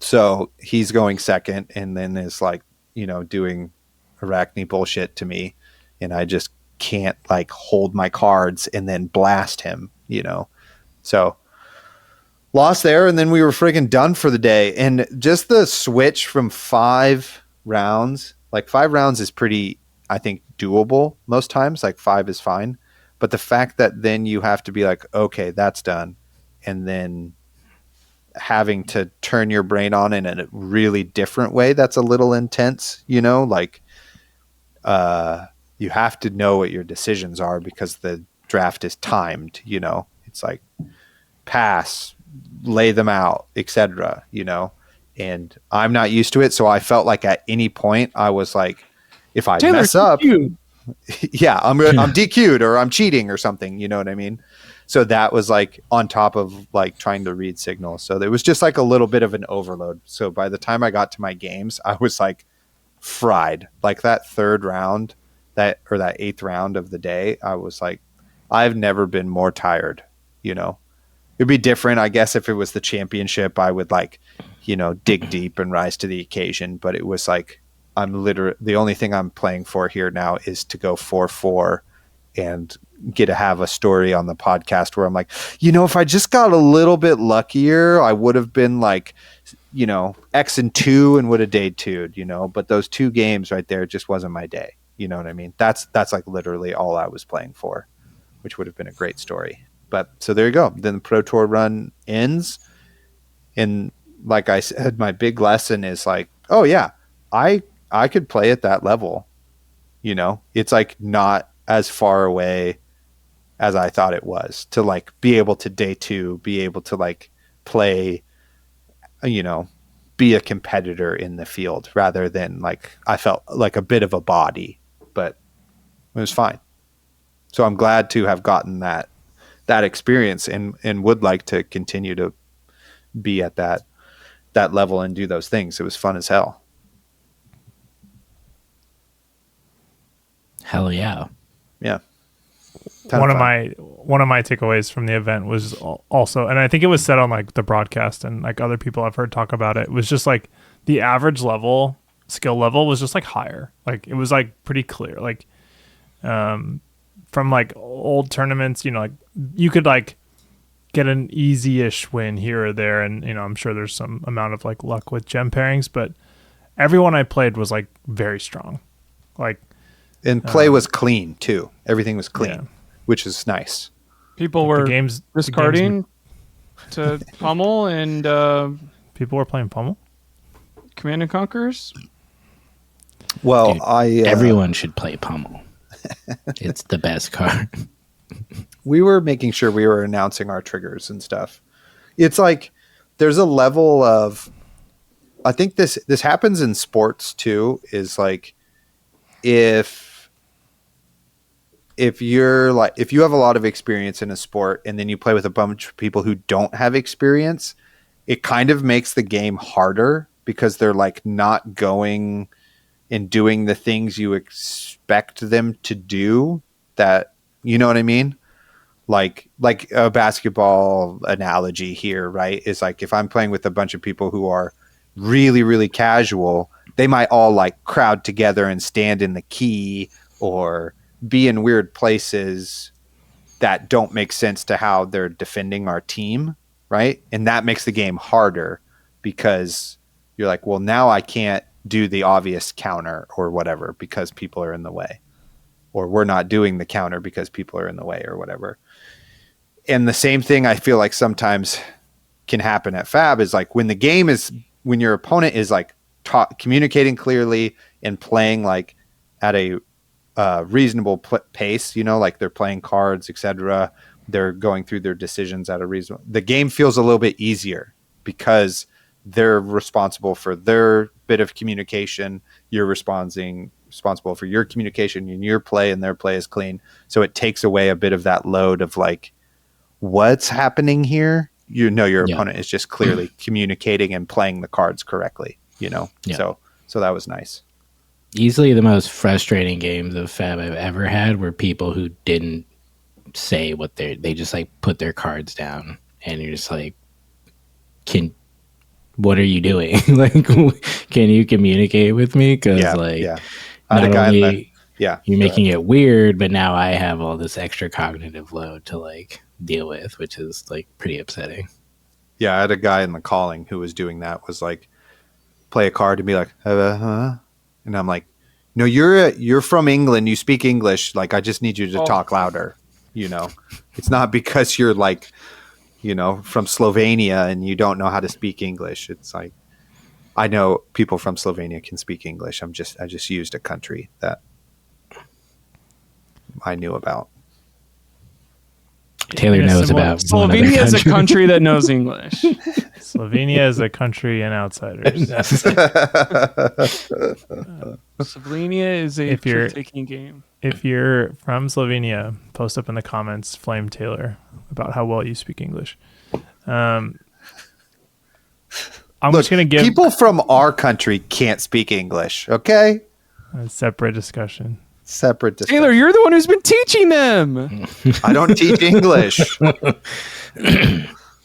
So he's going second, and then is like, you know, doing Arachne bullshit to me, and I just can't like hold my cards and then blast him, you know? So lost there, and then we were friggin' done for the day. And just the switch from 5 rounds, like 5 rounds is pretty, I think, doable most times. Like 5 is fine. But the fact that then you have to be like, okay, that's done. And then having to turn your brain on in a really different way, that's a little intense, you know? Like, you have to know what your decisions are because the draft is timed, you know? It's like pass, lay them out, etc., you know? And I'm not used to it, so I felt like at any point I was like, if I mess up, yeah, I'm DQ'd or I'm cheating or something. You know what I mean? So that was like on top of like trying to read signals. So there was just like a little bit of an overload. So by the time I got to my games, I was like fried. Like that third round, that eighth round of the day, I was like, I've never been more tired. You know, it'd be different, I guess, if it was the championship. I would like, you know, dig deep and rise to the occasion. But it was like, I'm literally, the only thing I'm playing for here now is to go 4-4 and get to have a story on the podcast where I'm like, you know, if I just got a little bit luckier, I would have been like, you know, X-2 and would have day 2'd, you know, but those 2 games right there just wasn't my day. You know what I mean? That's like literally all I was playing for, which would have been a great story. But so there you go. Then the Pro Tour run ends. And like I said, my big lesson is like, oh yeah, I could play at that level. You know, it's like not as far away as I thought it was to like be able to day 2, be able to like play, you know, be a competitor in the field rather than like I felt like a bit of a body, but it was fine. So I'm glad to have gotten that experience and would like to continue to be at that level and do those things. It was fun as hell. Hell yeah. Yeah. One of my takeaways from the event was also, and I think it was said on like the broadcast and like other people I've heard talk about it, was just like the average skill level was just like higher. Like it was like pretty clear. Like from like old tournaments, you know, like you could like get an easy-ish win here or there, and you know, I'm sure there's some amount of like luck with gem pairings, but everyone I played was like very strong. Like, and play was clean too. Everything was clean, which is nice. People were discarding to pummel, and people were playing pummel. Command and Conquerors. Well, dude, everyone should play pummel. It's the best card. We were making sure we were announcing our triggers and stuff. It's like there's a level of, I think this happens in sports too, is like if you're like, if you have a lot of experience in a sport and then you play with a bunch of people who don't have experience, it kind of makes the game harder because they're like not going and doing the things you expect them to do. That, you know what I mean? Like a basketball analogy here, right? Is like if I'm playing with a bunch of people who are really, really casual, they might all like crowd together and stand in the key or be in weird places that don't make sense to how they're defending our team, right? And that makes the game harder because you're like, well, now I can't do the obvious counter or whatever because people are in the way, or we're not doing the counter because people are in the way or whatever. And the same thing I feel like sometimes can happen at Fab is like when your opponent is like communicating clearly and playing like at a reasonable pace, you know, like they're playing cards, etc. They're going through their decisions at a reasonable. The game feels a little bit easier because they're responsible for their bit of communication. You're responsible for your communication and your play, and their play is clean. So it takes away a bit of that load of like, what's happening here? You know, your opponent is just clearly communicating and playing the cards correctly, you know? Yeah. So that was nice. Easily the most frustrating games of Fab I've ever had were people who didn't say what they just like put their cards down, and you're just like, what are you doing? Like, can you communicate with me? Because not only you're making it weird, but now I have all this extra cognitive load to like deal with, which is like pretty upsetting. Yeah, I had a guy in the calling who was doing that, was like play a card and be like, and I'm like, no, you're from England, you speak English, like I just need you to talk louder, you know. It's not because you're like, you know, from Slovenia and you don't know how to speak English. It's like, I know people from Slovenia can speak English. I just used a country that I knew about. Taylor knows about Slovenia is a country that knows English. Slovenia is a country and outsiders. Slovenia is a trick-taking game. If you're from Slovenia, post up in the comments, Flame Taylor, about how well you speak English. I'm just going to give... People from our country can't speak English, okay? A separate discussion. Taylor, you're the one who's been teaching them. I don't teach English.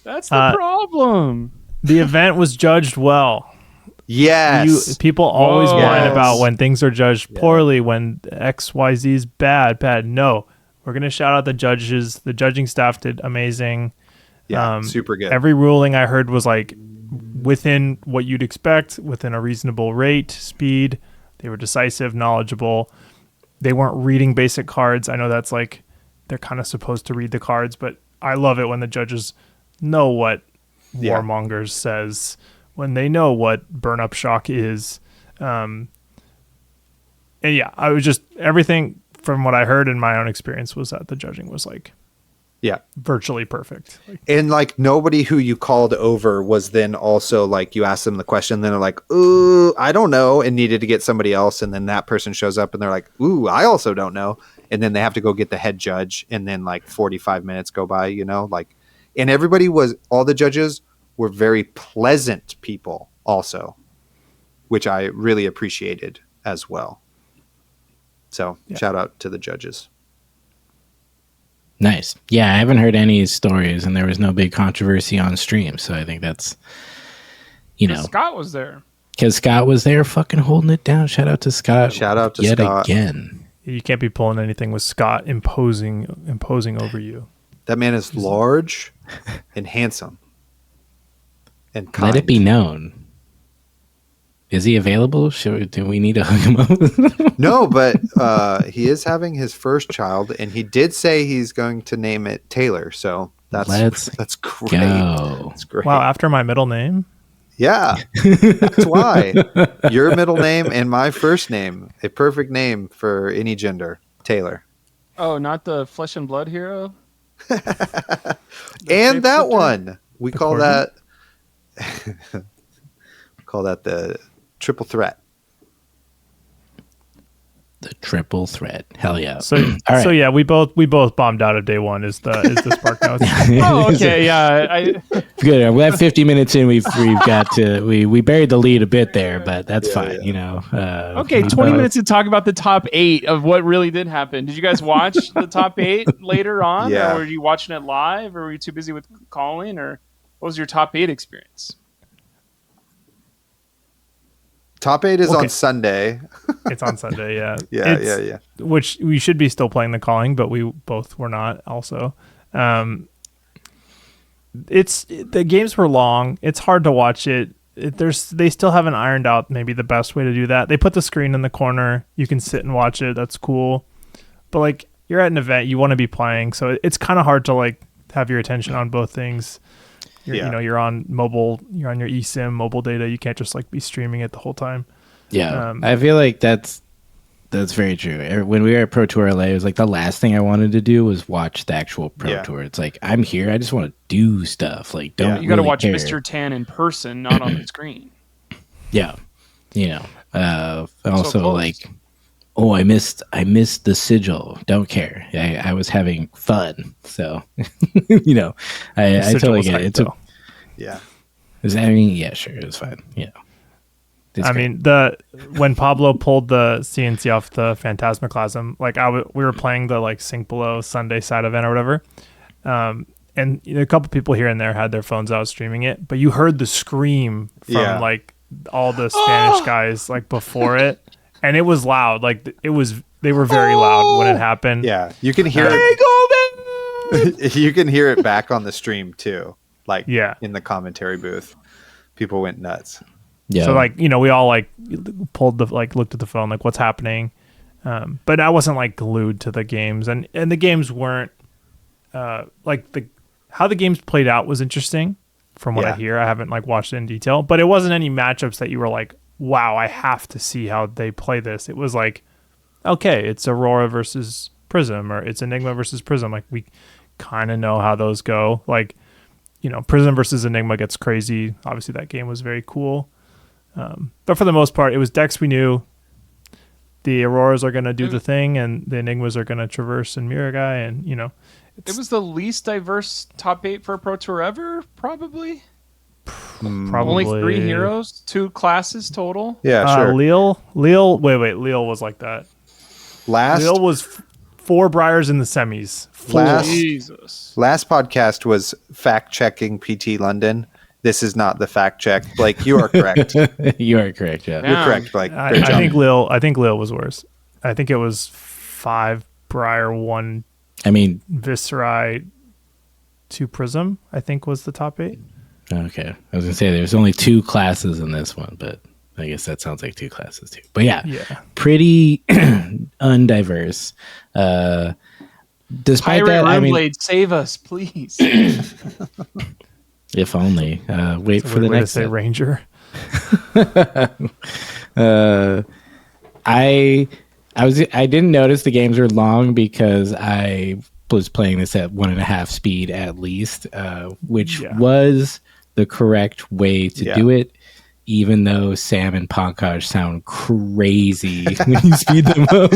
That's the problem. The event was judged well. Yes. People always whine about when things are judged poorly, when XYZ is bad. No, we're going to shout out the judges. The judging staff did amazing. Yeah, super good. Every ruling I heard was like within what you'd expect, within a reasonable rate, speed. They were decisive, knowledgeable. They weren't reading basic cards. I know that's like they're kind of supposed to read the cards, but I love it when the judges know what Warmongers says, when they know what Burn Up Shock is. And yeah, I was just, everything from what I heard in my own experience was that the judging was like, virtually perfect. And like nobody who you called over was then also like, you asked them the question, then they're like, ooh, I don't know, and needed to get somebody else. And then that person shows up and they're like, ooh, I also don't know. And then they have to go get the head judge. And then like 45 minutes go by, like, and all the judges were very pleasant people also, which I really appreciated as well. So shout out to the judges. Nice. Yeah, I haven't heard any stories, and there was no big controversy on stream. So I think that's, Scott was there. Because Scott was there fucking holding it down. Shout out to Scott. Shout out to yet Scott. Again. You can't be pulling anything with Scott imposing over you. That man is large and handsome and kind. Let it be known. Is he available? Do we need to hook him up? No, but he is having his first child, and he did say he's going to name it Taylor. So that's great. Go. That's great. Wow, after my middle name? Yeah, that's why. Your middle name and my first name, a perfect name for any gender, Taylor. Oh, not the Flesh and Blood hero? And that one. We call that the triple threat. The triple threat. Hell yeah. So, so yeah, we both bombed out of day one is the Spark Notes. Oh, okay. Yeah. Good. We're at 50 minutes in. We've got to, we buried the lead a bit there, but that's fine. Okay. 20 minutes to talk about the top 8 of what really did happen. Did you guys watch the top 8 later on? Yeah. Or were you watching it live, or were you too busy with Colin, or what was your top 8 experience? Top 8 is on Sunday. It's on Sunday, yeah. Yeah. Which we should be still playing the calling, but we both were not also. The games were long. It's hard to watch it. They still haven't ironed out maybe the best way to do that. They put the screen in the corner. You can sit and watch it. That's cool. But like you're at an event, you want to be playing, so it's kind of hard to like have your attention on both things. You're on mobile, you're on your eSIM mobile data. You can't just like be streaming it the whole time. Yeah. I feel like that's very true. When we were at Pro Tour LA, it was like the last thing I wanted to do was watch the actual Pro Tour. It's like, I'm here. I just want to do stuff. Like, don't you got to really watch care. Mr. Tan in person, not on the screen. Yeah. Also like, oh, I missed the sigil. Don't care. I was having fun. So, I totally get it. Yeah. Sure, it was fine. When Pablo pulled the CNC off the Phantasmaclasm, like we were playing the like Sink Below Sunday side event or whatever. And a couple people here and there had their phones out streaming it, but you heard the scream from like all the Spanish guys like before it. And it was loud. Like they were very loud when it happened. Yeah, you can hear it. You can hear it back on the stream too. Like in the commentary booth, people went nuts. Yeah. So like we all like looked at the phone like what's happening, but I wasn't like glued to the games and the games weren't how the games played out was interesting from what I hear. I haven't like watched it in detail, but it wasn't any matchups that you were like, wow, I have to see how they play this. It was like, okay, it's Aurora versus Prism, or it's Enigma versus Prism. Like we kind of know how those go. Like Prism versus Enigma gets crazy. Obviously, that game was very cool. But for the most part, it was decks we knew. The Auroras are going to do the thing, and the Enigmas are going to traverse and Mirror Guy, and it was the least diverse top 8 for a Pro Tour ever, probably. Probably. Only 3 heroes, 2 classes total. Yeah, sure. Leal was like that. Leal was 4 Briars in the semis. Last podcast was fact checking PT London. This is not the fact check. Blake, you are correct. You are correct. Yeah, you're correct, Blake. I think Leal was worse. I think it was 5 Briar, 1. Viscerai, 2 Prism. I think was the top 8. Okay, I was gonna say there's only 2 classes in this one, but I guess that sounds like 2 classes too. But yeah. Pretty undiverse. Despite Pirate that, Blade, save us, please. If only. Wait for the next. To say Ranger. I didn't notice the games were long because I was playing this at 1.5 speed at least, which was the correct way to do it. Even though Sam and Pankaj sound crazy when you speed them up,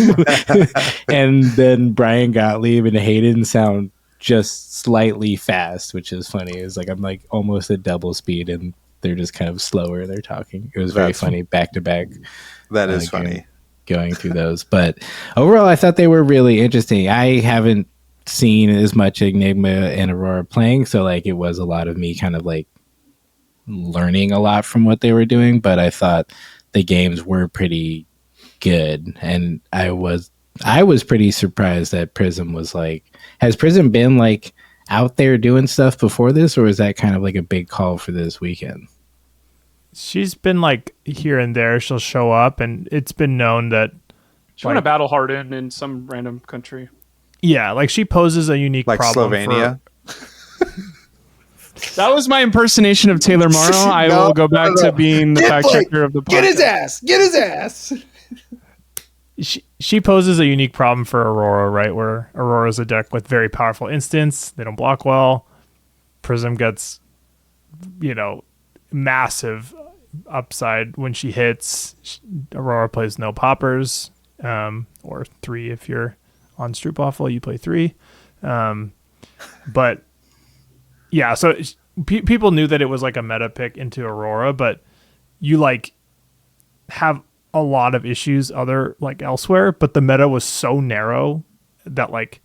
and then Brian Gottlieb and Hayden sound just slightly fast, which is funny. It's like I'm like almost at double speed, and they're just kind of slower. They're talking. It was very funny back to back. That is funny going through those. But overall, I thought they were really interesting. I haven't seen as much Enigma and Aurora playing, so like it was a lot of me kind of like learning a lot from what they were doing. But I thought the games were pretty good, and I was pretty surprised that Prism was like. Has Prism been like out there doing stuff before this, or is that kind of like a big call for this weekend? She's been like here and there. She'll show up, and it's been known that she won a battle hardened in some random country. Yeah, like she poses a unique problem. Slovenia. That was my impersonation of Taylor Morrow. I will go back to being the fact checker of the podcast. Get his ass. She poses a unique problem for Aurora, right? Where Aurora's a deck with very powerful instants. They don't block well. Prism gets, massive upside when she hits. Aurora plays no poppers, or 3 if you're on Stroopwafel, you play 3. But yeah, so people knew that it was like a meta pick into Aurora, but you like have a lot of issues elsewhere, but the meta was so narrow that like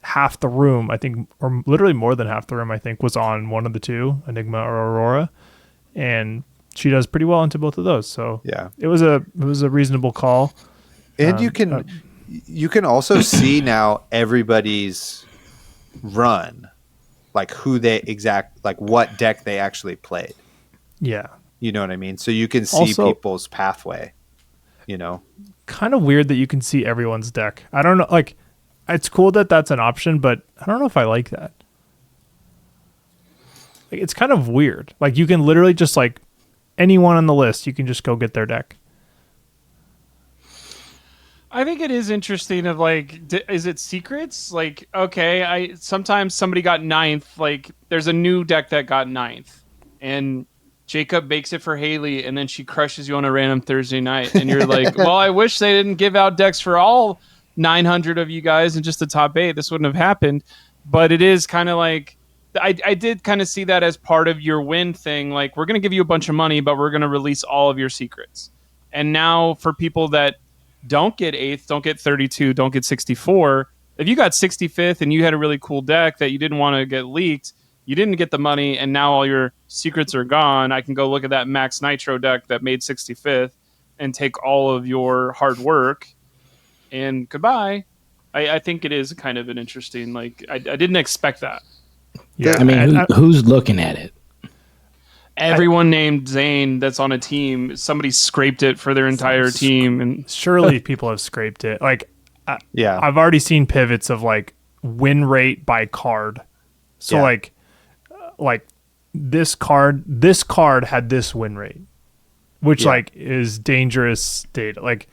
half the room, I think, or literally more than half the room, I think, was on one of the 2, Enigma or Aurora, and she does pretty well into both of those. So yeah, it was a reasonable call. And you can also see now everybody's run, like who they what deck they actually played. Yeah, you know what I mean. So you can see people's pathway. Kind of weird that you can see everyone's deck. I don't know, like it's cool that that's an option, but I don't know if I like that. Like it's kind of weird. Like you can literally just like anyone on the list, you can just go get their deck. I think it is interesting of like, is it secrets? Like, okay, sometimes somebody got 9th, like there's a new deck that got 9th, and Jacob bakes it for Haley, and then she crushes you on a random Thursday night. And you're like, well, I wish they didn't give out decks for all 900 of you guys and just the top 8. This wouldn't have happened. But it is kind of like, I did kind of see that as part of your win thing. Like, we're going to give you a bunch of money, but we're going to release all of your secrets. And now for people that don't get 8th, don't get 32, don't get 64, if you got 65th and you had a really cool deck that you didn't want to get leaked, you didn't get the money, and now all your secrets are gone. I can go look at that Max Nitro deck that made 65th and take all of your hard work, and goodbye. I think it is kind of an interesting, like, I didn't expect that. Yeah, I mean, who's looking at it? Everyone named Zayne that's on a team, somebody scraped it for their entire team. And surely people have scraped it. Like, I've already seen pivots of, like, win rate by card. So, like this card had this win rate, which like is dangerous data. Like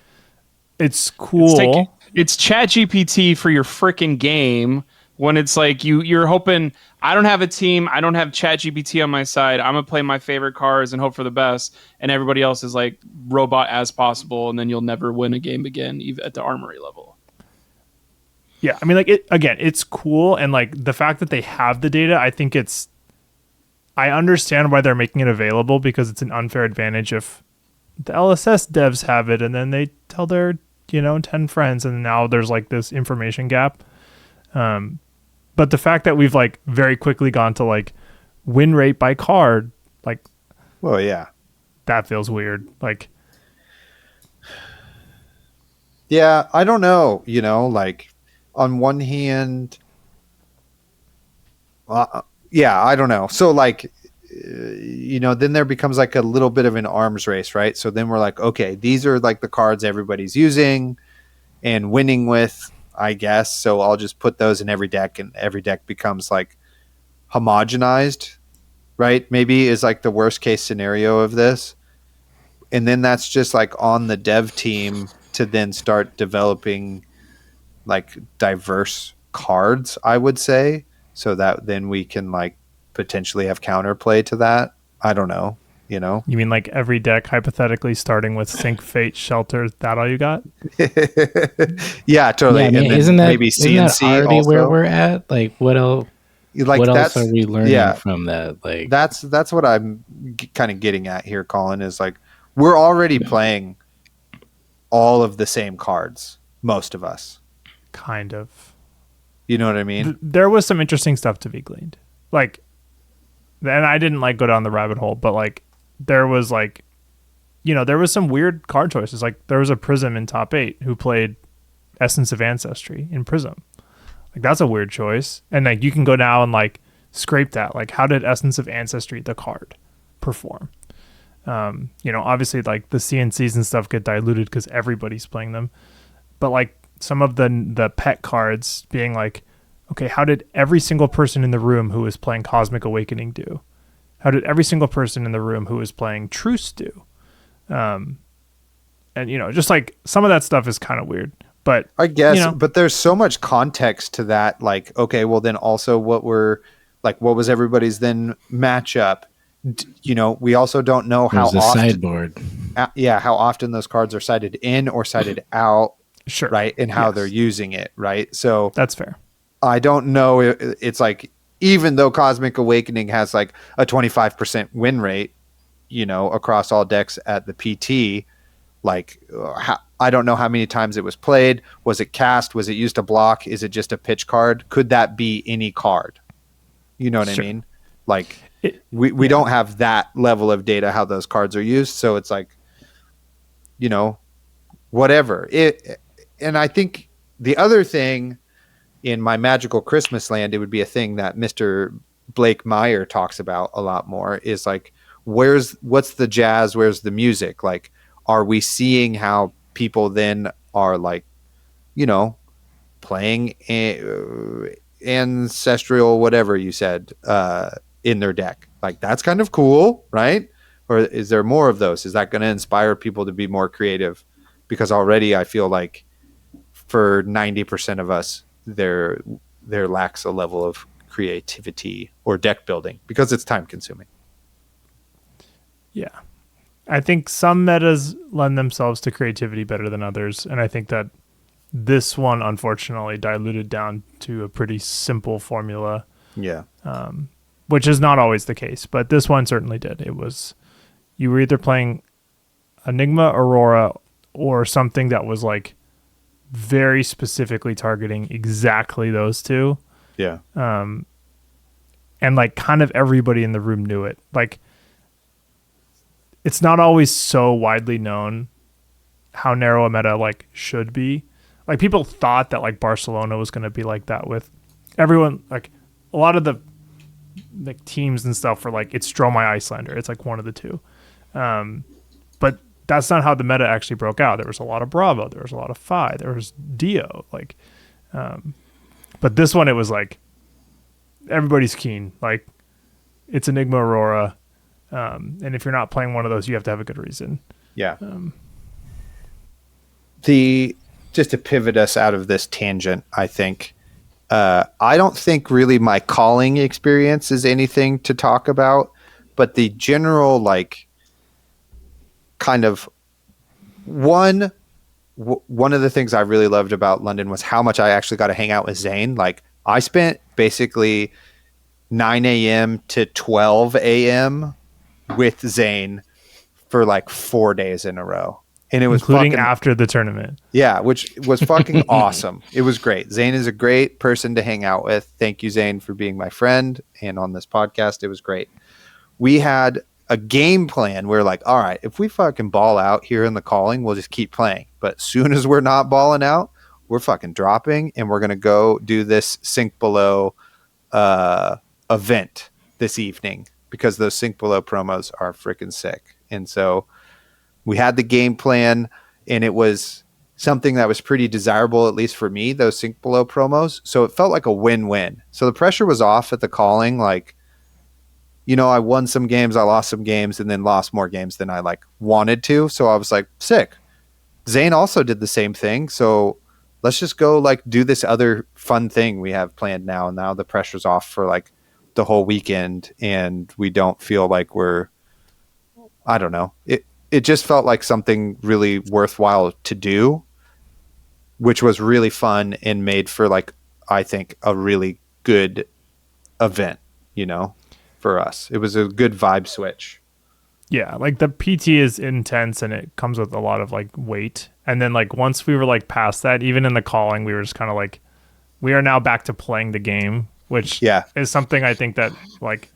it's cool. It's ChatGPT for your freaking game when it's like you're hoping, I don't have a team, I don't have ChatGPT on my side, I'm gonna play my favorite cards and hope for the best, and everybody else is like robot as possible, and then you'll never win a game again, even at the armory level. Yeah, I mean, like, it's cool, and like the fact that they have the data, I understand why they're making it available, because it's an unfair advantage if the LSS devs have it and then they tell their 10 friends, and now there's like this information gap. But the fact that we've like very quickly gone to like win rate by card, like, well, yeah, that feels weird. Like, yeah, I don't know, like on one hand, yeah, I don't know. So like, then there becomes like a little bit of an arms race, right? So then we're like, okay, these are like the cards everybody's using and winning with, I guess. So I'll just put those in every deck, and every deck becomes like homogenized, right? Maybe is like the worst case scenario of this. And then that's just like on the dev team to then start developing like diverse cards, I would say, so that then we can like potentially have counterplay to that. I don't know. You mean like every deck hypothetically starting with Sync, Fate, Shelter? That all you got? Yeah, totally. Yeah, I mean, and then isn't that already also where we're at? Like, what else? Like, what else are we learning from that? Like, that's what I'm kind of getting at here, Colin. Is like we're already playing all of the same cards, most of us. Kind of. You know what I mean? There was some interesting stuff to be gleaned. Like, and I didn't like go down the rabbit hole, but like there was like, there was some weird card choices. Like there was a Prism in top 8 who played Essence of Ancestry in Prism. Like that's a weird choice. And like you can go now and like scrape that. Like how did Essence of Ancestry, the card, perform? Obviously like the CNCs and stuff get diluted because everybody's playing them. But like some of the pet cards being like, okay, how did every single person in the room who was playing Cosmic Awakening do? How did every single person in the room who was playing Truce do? And just like some of that stuff is kind of weird, but I guess, but there's so much context to that. Like, okay, well then also what was everybody's then matchup? We also don't know how often sideboard. How often those cards are sided in or sided out. Sure. Right. And how they're using it. Right. So that's fair. I don't know. It's like, even though Cosmic Awakening has like a 25% win rate, across all decks at the PT, like I don't know how many times it was played. Was it cast? Was it used to block? Is it just a pitch card? Could that be any card? You know what I mean? Like we don't have that level of data, how those cards are used. So it's like, whatever. And I think the other thing, in my magical Christmas land, it would be a thing that Mr. Blake Meyer talks about a lot more, is like, what's the jazz? Where's the music? Like, are we seeing how people then are like, playing ancestral, whatever you said, in their deck? Like, that's kind of cool, right? Or is there more of those? Is that going to inspire people to be more creative? Because already I feel like for 90% of us, there lacks a level of creativity or deck building because it's time consuming. Yeah. I think some metas lend themselves to creativity better than others. And I think that this one, unfortunately, diluted down to a pretty simple formula. Yeah. Which is not always the case, but this one certainly did. It was, you were either playing Enigma, Aurora, or something that was like very specifically targeting exactly those two. Yeah. And like kind of everybody in the room knew it. Like it's not always so widely known how narrow a meta like should be. Like people thought that like Barcelona was going to be like that with everyone. Like a lot of the like teams and stuff were like, it's Stromai Icelander. It's like one of the two. But that's not how the meta actually broke out. There was a lot of Bravo. There was a lot of Phi. There was Dio. Like, but this one, it was like everybody's keen. Like, it's Enigma, Aurora, and if you're not playing one of those, you have to have a good reason. Yeah. Just to pivot us out of this tangent, I think I don't think really my calling experience is anything to talk about, but the general like kind of one of the things I really loved about London was how much I actually got to hang out with Zayne. Like I spent basically 9 a.m. to 12 a.m. with Zayne for like 4 days in a row. And it was including after the tournament. Yeah, which was fucking awesome. It was great. Zayne is a great person to hang out with. Thank you, Zayne, for being my friend and on this podcast. It was great. We had a game plan. We're like, all right, if we fucking ball out here in the calling, we'll just keep playing. But as soon as we're not balling out, we're fucking dropping and we're going to go do this Sink Below event this evening because those Sink Below promos are freaking sick. And so we had the game plan, and it was something that was pretty desirable, at least for me, those Sink Below promos. So it felt like a win-win. So the pressure was off at the calling. Like, you know, I won some games, I lost some games, and then lost more games than I like wanted to. So I was like, sick. Zayne also did the same thing. So let's just go like do this other fun thing we have planned now. And now the pressure's off for like the whole weekend, and we don't feel like we're, I don't know. It just felt like something really worthwhile to do, which was really fun and made for like, I think, a really good event, you know, for us. It was a good vibe switch. Yeah, like the PT is intense and it comes with a lot of like weight. And then like once we were like past that, even in the calling, we were just kind of like, we are now back to playing the game, which is something I think that like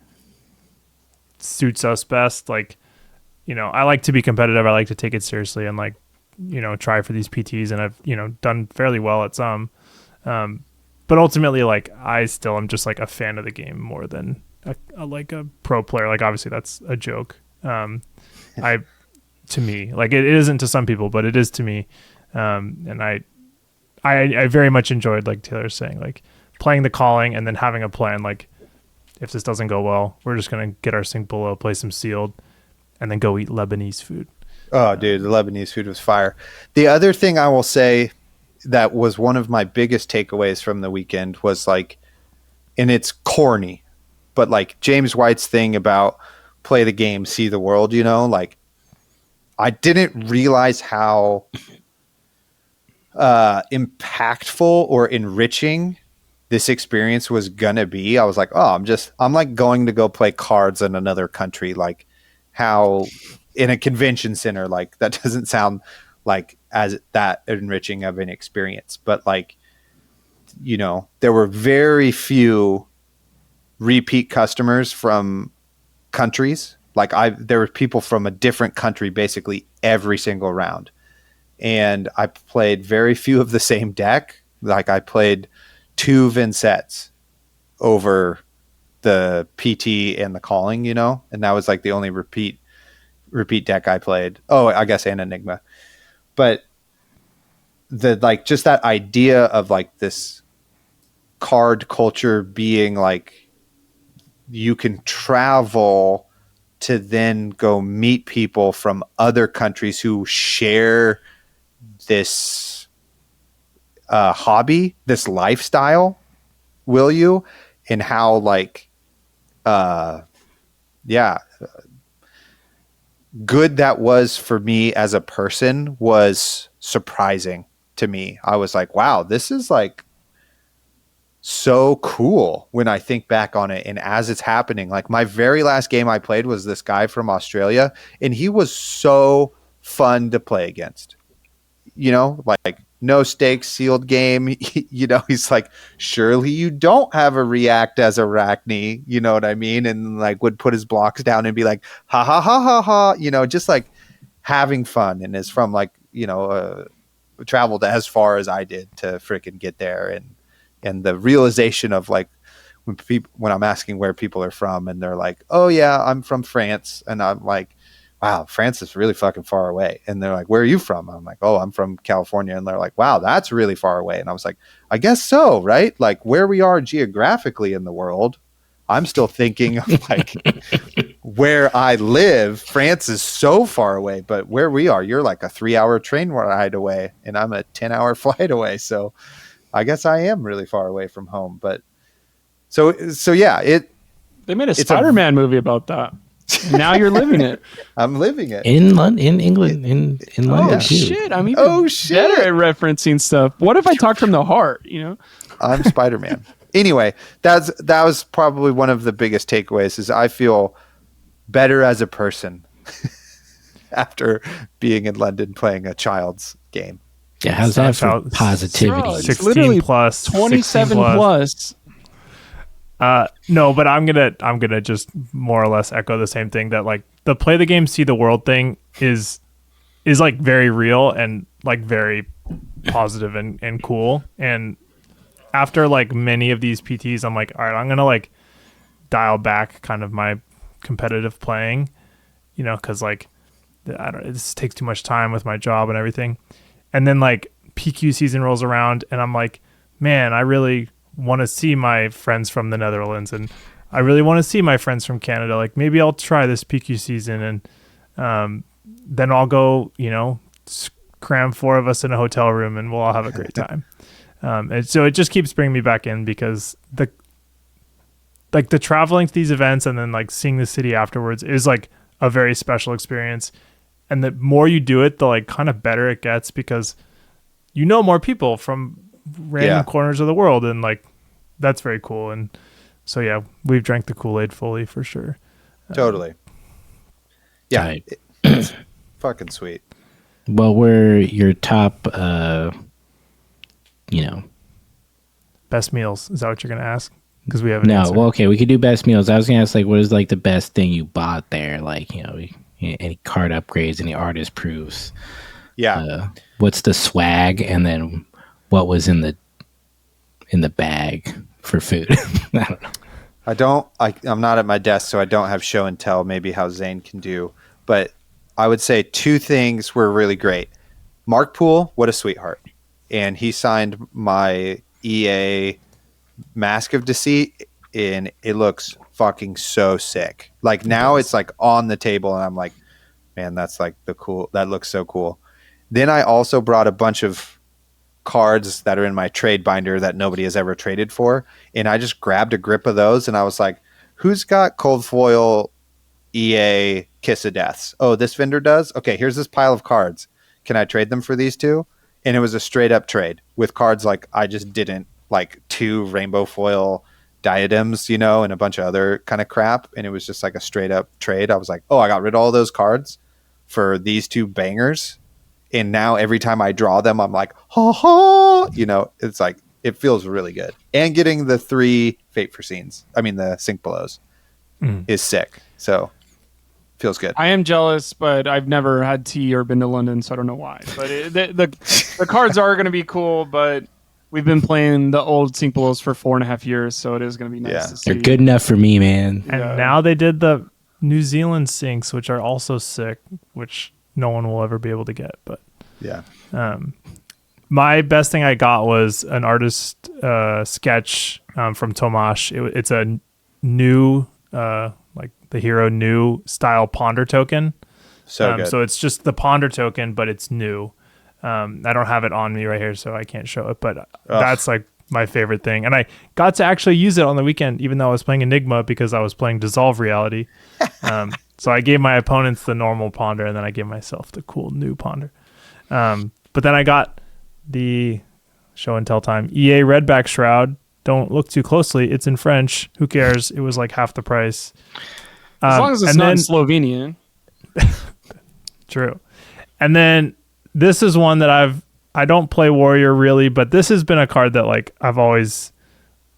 suits us best. Like, you know, I like to be competitive. I like to take it seriously and like, you know, try for these PTs, and I've, you know, done fairly well at some. But ultimately, like, I still am just like a fan of the game more than like a pro player. Like, obviously that's a joke. To me, like it isn't to some people, but it is to me. And I very much enjoyed, like Taylor's saying, like playing the calling and then having a plan. Like if this doesn't go well, we're just going to get our Sink Below, play some sealed, and then go eat Lebanese food. Oh, dude, the Lebanese food was fire. The other thing I will say that was one of my biggest takeaways from the weekend was like, and it's corny, but like James White's thing about play the game, see the world, you know, like I didn't realize how impactful or enriching this experience was gonna be. I was like, oh, I'm like going to go play cards in another country. Like how in a convention center, like that doesn't sound like as that enriching of an experience, but like, you know, there were very few repeat customers from countries. Like there were people from a different country basically every single round. And I played very few of the same deck. Like I played 2 Vincettes over the PT and the calling, you know, and that was like the only repeat deck I played. Oh, I guess an Enigma. But the like just that idea of like this card culture being like you can travel to then go meet people from other countries who share this hobby, this lifestyle, will you? And how like good that was for me as a person was surprising to me. I was like, wow, this is like so cool when I think back on it. And as it's happening, like my very last game I played was this guy from Australia, and he was so fun to play against, you know, like no stakes, sealed game. You know, he's like, surely you don't have a react as Arachne, you know what I mean? And like would put his blocks down and be like, ha ha ha ha ha, you know, just like having fun. And is from like, you know, traveled as far as I did to freaking get there. And the realization of like when I'm asking where people are from and they're like, oh yeah, I'm from France. And I'm like, wow, France is really fucking far away. And they're like, where are you from? I'm like, oh, I'm from California. And they're like, wow, that's really far away. And I was like, I guess so, right? Like where we are geographically in the world, I'm still thinking of like where I live. France is so far away, but where we are, you're like a 3-hour train ride away and I'm a 10-hour flight away. So I guess I am really far away from home. But so yeah, they made a Spider-Man movie about that. And now you're living it. I'm living it in London, in England, in London. Oh shit! I'm even better at referencing stuff. What if I talk from the heart? I'm Spider-Man. Anyway, that was probably one of the biggest takeaways. Is I feel better as a person after being in London playing a child's game. Yeah, how's that for positivity? Bro, it's literally plus 27 plus. No, but I'm gonna just more or less echo the same thing, that like the play the game, see the world thing is like very real and like very positive and cool. And after like many of these PTs, I'm like, all right, I'm gonna like dial back kind of my competitive playing, because like this takes too much time with my job and everything. And then like PQ season rolls around and I'm like, man, I really want to see my friends from the Netherlands, and I really want to see my friends from Canada. Like maybe I'll try this PQ season, and then I'll go, cram 4 of us in a hotel room and we'll all have a great time. And so it just keeps bringing me back in, because the traveling to these events and then like seeing the city afterwards is like a very special experience. And the more you do it, the like kind of better it gets, because more people from random corners of the world, and like that's very cool. And so yeah, we've drank the Kool-Aid fully for sure. Totally. Yeah, it's fucking sweet. Well, we're your top best meals. Is that what you're gonna ask? Because we have an no answer. Well, okay, we could do best meals. I was gonna ask, like, what is like the best thing you bought there, like, any card upgrades, any artist proofs, what's the swag, and then what was in the bag for food. I don't know. I'm not at my desk, so I don't have show and tell, maybe how Zayne can do, but I would say 2 things were really great. Mark Poole, what a sweetheart. And he signed my EA Mask of Deceit, and it looks fucking so sick. Like now it's like on the table and I'm like, man, that's like that looks so cool. Then I also brought a bunch of cards that are in my trade binder that nobody has ever traded for. And I just grabbed a grip of those and I was like, who's got cold foil EA Kiss of Deaths? Oh, this vendor does? Okay, here's this pile of cards. Can I trade them for these 2? And it was a straight up trade with cards like I just didn't, like 2 rainbow foil diadems, and a bunch of other kind of crap. And it was just like a straight up trade. I was like, oh, I got rid of all those cards for these 2 bangers. And now every time I draw them, I'm like, ha ha, it's like, it feels really good. And getting the 3 Fate for Scenes, the Sink Belows is sick. So feels good. I am jealous, but I've never had tea or been to London, so I don't know why. But the cards are going to be cool, but we've been playing the old Sink Belows for 4.5 years, so it is going to be nice to see. They're good enough for me, man. And now they did the New Zealand sinks, which are also sick, which no one will ever be able to get. But yeah, my best thing I got was an artist sketch from Tomasz. It's a new like the hero new style ponder token. So good. So it's just the ponder token, but it's new. I don't have it on me right here, so I can't show it, but that's like my favorite thing. And I got to actually use it on the weekend, even though I was playing Enigma, because I was playing Dissolve Reality. So I gave my opponents the normal ponder, and then I gave myself the cool new ponder. But then I got the show and tell time EA Redback Shroud. Don't look too closely. It's in French. Who cares? It was like half the price. As long as it's not in Slovenian. True. And then this is one that I don't play Warrior really, but this has been a card that like I've always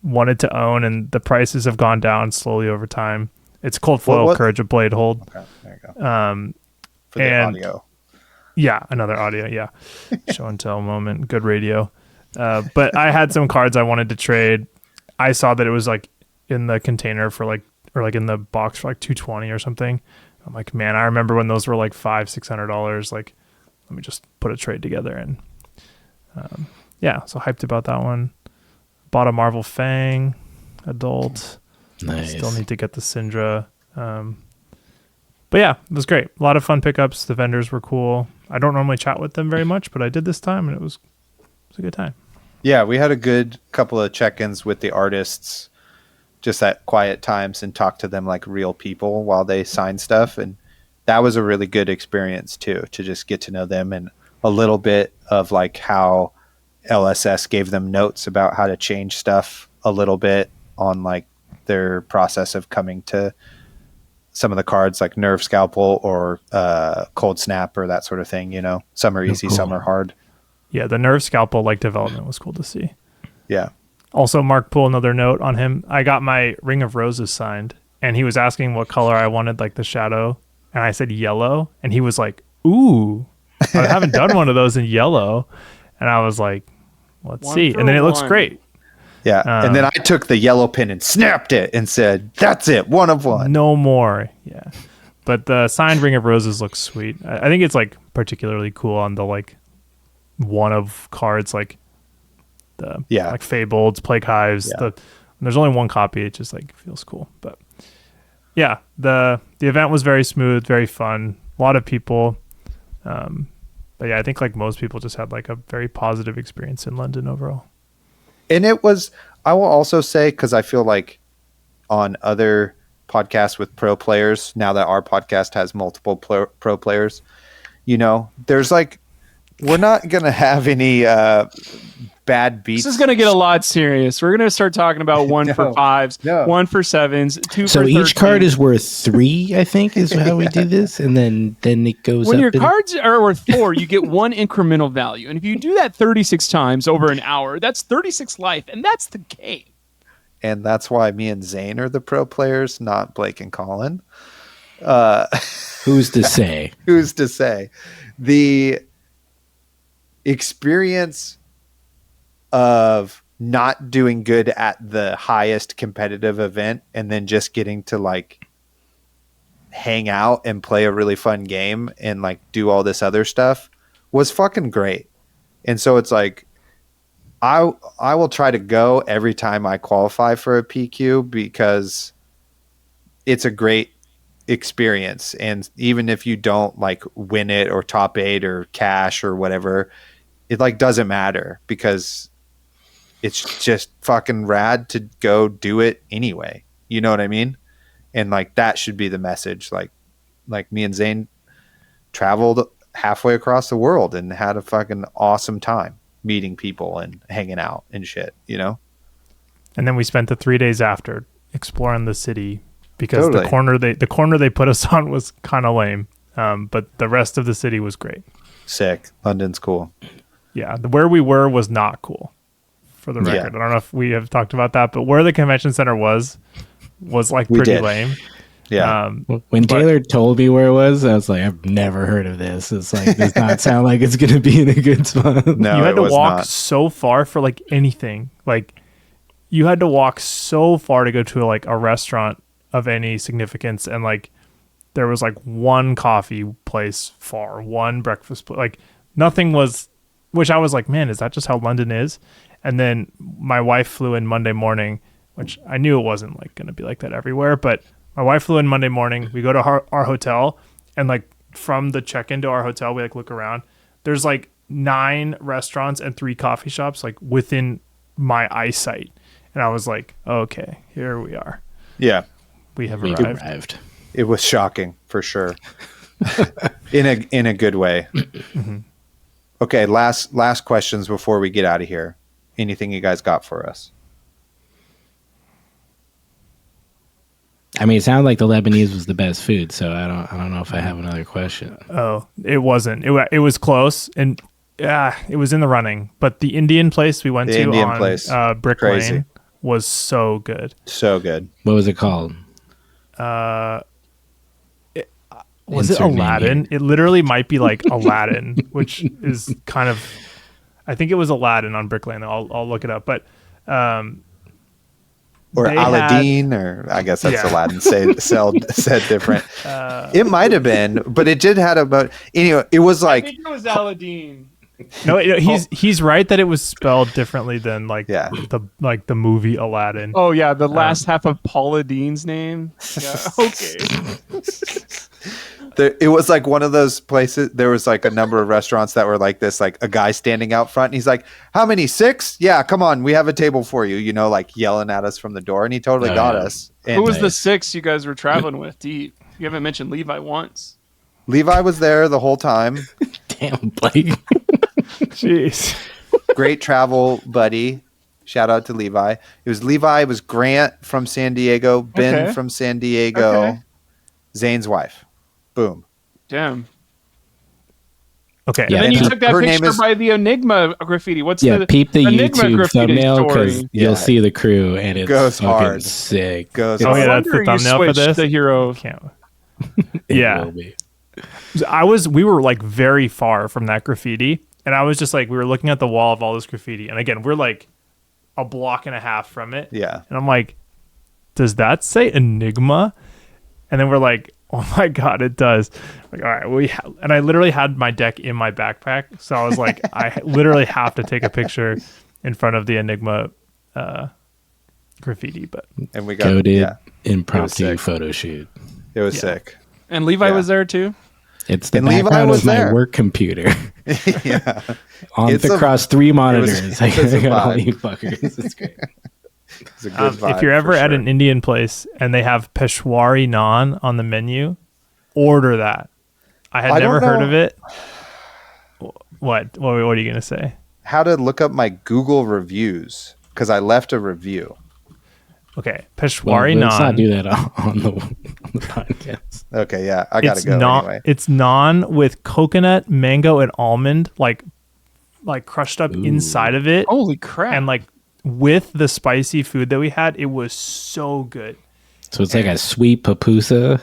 wanted to own, and the prices have gone down slowly over time. It's Cold Foil Courage of Bladehold. Okay, there you go. For the audio. Yeah, another audio, yeah. Show and tell moment, good radio. But I had some cards I wanted to trade. I saw that it was like in the container for like, or like in the box for like $220 or something. I'm like, man, I remember when those were like $500-$600. Like, let me just put a trade together. And yeah, so hyped about that one. Bought a Marvel Fang adult. Nice. Still need to get the Syndra. But yeah, it was great. A lot of fun pickups. The vendors were cool. I don't normally chat with them very much, but I did this time, and it was a good time. Yeah, we had a good couple of check-ins with the artists just at quiet times and talk to them like real people while they sign stuff. And that was a really good experience too, to just get to know them and a little bit of like how LSS gave them notes about how to change stuff a little bit on like their process of coming to some of the cards like Nerve Scalpel or Cold Snap or that sort of thing, you know. Some are easy, some are hard. Yeah, the Nerve Scalpel like development was cool to see. Yeah. Also, Mark, pull another note on him. I got my Ring of Roses signed, and he was asking what color I wanted, like the shadow, and I said yellow, and he was like, "Ooh, I haven't done one of those in yellow," and I was like, "Let's see," and then it looks great. Yeah, and then I took the yellow pin and snapped it and said, "That's it, one of one. No more." Yeah, but the signed Ring of Roses looks sweet. I think it's like particularly cool on the like one of cards like. Like Fabled, Plague Hives. There's only one copy. It just like feels cool. But yeah, the event was very smooth, very fun. A lot of people. But yeah, I think like most people just had like a very positive experience in London overall. And it was, I will also say, because I feel like on other podcasts with pro players, now that our podcast has multiple pro players, you know, there's like, we're not going to have any bad beats. This is going to get a lot serious. We're going to start talking about one for 5s, 1 for 7s, 2 so for 13. So each card is worth 3, I think, is how we do this. And then it goes when up. When your cards are worth 4, you get 1 incremental value. And if you do that 36 times over an hour, that's 36 life. And that's the game. And that's why me and Zayne are the pro players, not Blake and Colin. Who's to say? Who's to say? The experience of not doing good at the highest competitive event and then just getting to like hang out and play a really fun game and like do all this other stuff was fucking great. And so it's like I will try to go every time I qualify for a PQ because it's a great experience. And even if you don't like win it or top 8 or cash or whatever, it like doesn't matter because it's just fucking rad to go do it anyway. You know what I mean? And like that should be the message. Like me and Zayne traveled halfway across the world and had a fucking awesome time meeting people and hanging out and shit, you know? And then we spent the 3 days after exploring the city because the corner they put us on was kind of lame. But the rest of the city was great. Sick. London's cool. Yeah, where we were was not cool, for the record. I don't know if we have talked about that, but where the convention center was like pretty lame. Yeah. When Taylor told me where it was, I was like, I've never heard of this. It's like, does not sound like it's going to be in a good spot. No, you had to walk so far for like anything. Like you had to walk so far to go to like a restaurant of any significance. And like, there was like one coffee place far, one breakfast place, like nothing was, which I was like, man, is that just how London is? And then my wife flew in Monday morning, which I knew it wasn't like going to be like that everywhere. But my wife flew in Monday morning. We go to our hotel, and like from the check-in to our hotel, we like look around. There's like 9 restaurants and 3 coffee shops like within my eyesight. And I was like, okay, here we are. Yeah. We have arrived. It was shocking for sure. in a good way. Mm-hmm. Okay, last questions before we get out of here. Anything you guys got for us? I mean, it sounded like the Lebanese was the best food, so I don't know if I have another question. Oh, it wasn't. It was close, and it was in the running. But the Indian place we went to on Brick Lane was so good. So good. What was it called? Was it Aladdin? It literally might be like Aladdin, which is kind of, I think it was Aladdin on Brick Lane. I'll look it up, but or Aladdin, or I guess that's Aladdin said different. It might have been, but it did have about anyway. It was like I think it was Aladdin. No, he's right that it was spelled differently than like the movie Aladdin. Oh yeah, the last half of Paula Dean's name. Yeah, okay. It was like one of those places. There was like a number of restaurants that were like this, like a guy standing out front. And he's like, "How many? 6? Yeah, come on, we have a table for you." You know, like yelling at us from the door, and he totally got us. And who was the 6 you guys were traveling with? You haven't mentioned Levi once. Levi was there the whole time. Damn, Blake. Jeez. Great travel buddy. Shout out to Levi. It was Levi. It was Grant from San Diego. Ben from San Diego. Zayne's wife. Boom. Damn. Okay. And then you took that picture by the Enigma graffiti. What's the peep the YouTube thumbnail because you'll see the crew and it's goes hard. Sick. That's the thumbnail for this. The hero. Yeah. We were like very far from that graffiti, and I was just like, we were looking at the wall of all this graffiti, and again, we're like a block and a half from it. Yeah. And I'm like, does that say Enigma? And then we're like, oh my God, it does. Like, all right, and I literally had my deck in my backpack, so I was like, I literally have to take a picture in front of the Enigma graffiti. And we got impromptu photo shoot. It was sick. And Levi was there too. It's the background of my work computer. Yeah. Across 3 monitors. I got all you fuckers. It's great. It's a good vibe, if you're ever at an Indian place and they have Peshwari naan on the menu, order that. I had never heard of it. What are you gonna say? How to look up my Google reviews because I left a review. Okay, Peshwari naan. Let's not do that on the podcast. Okay, yeah, I gotta go anyway. It's naan with coconut, mango, and almond, like crushed up inside of it. Holy crap! And like with the spicy food that we had, it was so good. So it's like a sweet pupusa,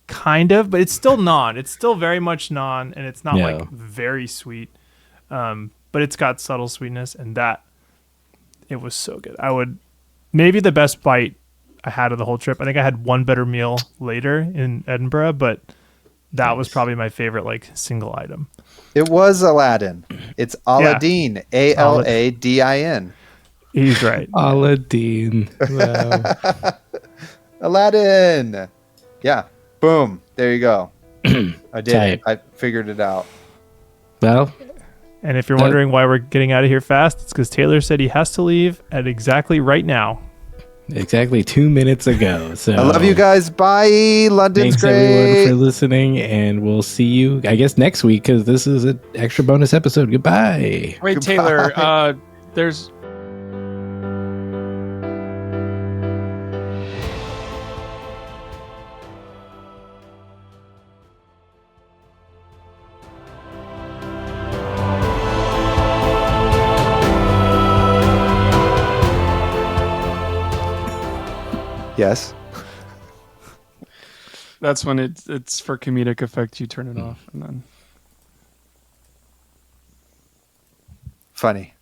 kind of, but it's still naan. It's still very much naan, and it's not like very sweet, but it's got subtle sweetness, and it was so good. Maybe the best bite I had of the whole trip. I think I had one better meal later in Edinburgh, but that was probably my favorite like single item. It was Aladdin. It's Aladdin. Aladin. He's right. Aladdin. Wow. Aladdin. Yeah. Boom. There you go. I did it. I figured it out. Well. And if you're wondering why we're getting out of here fast, it's because Taylor said he has to leave at exactly right now. Exactly 2 minutes ago. So I love you guys. Bye. London's thanks great. Everyone for listening, and we'll see you, I guess, next week because this is an extra bonus episode. Goodbye. Wait, Goodbye. Taylor. There's. Yes. That's when it's for comedic effect. You turn it off and then. Funny.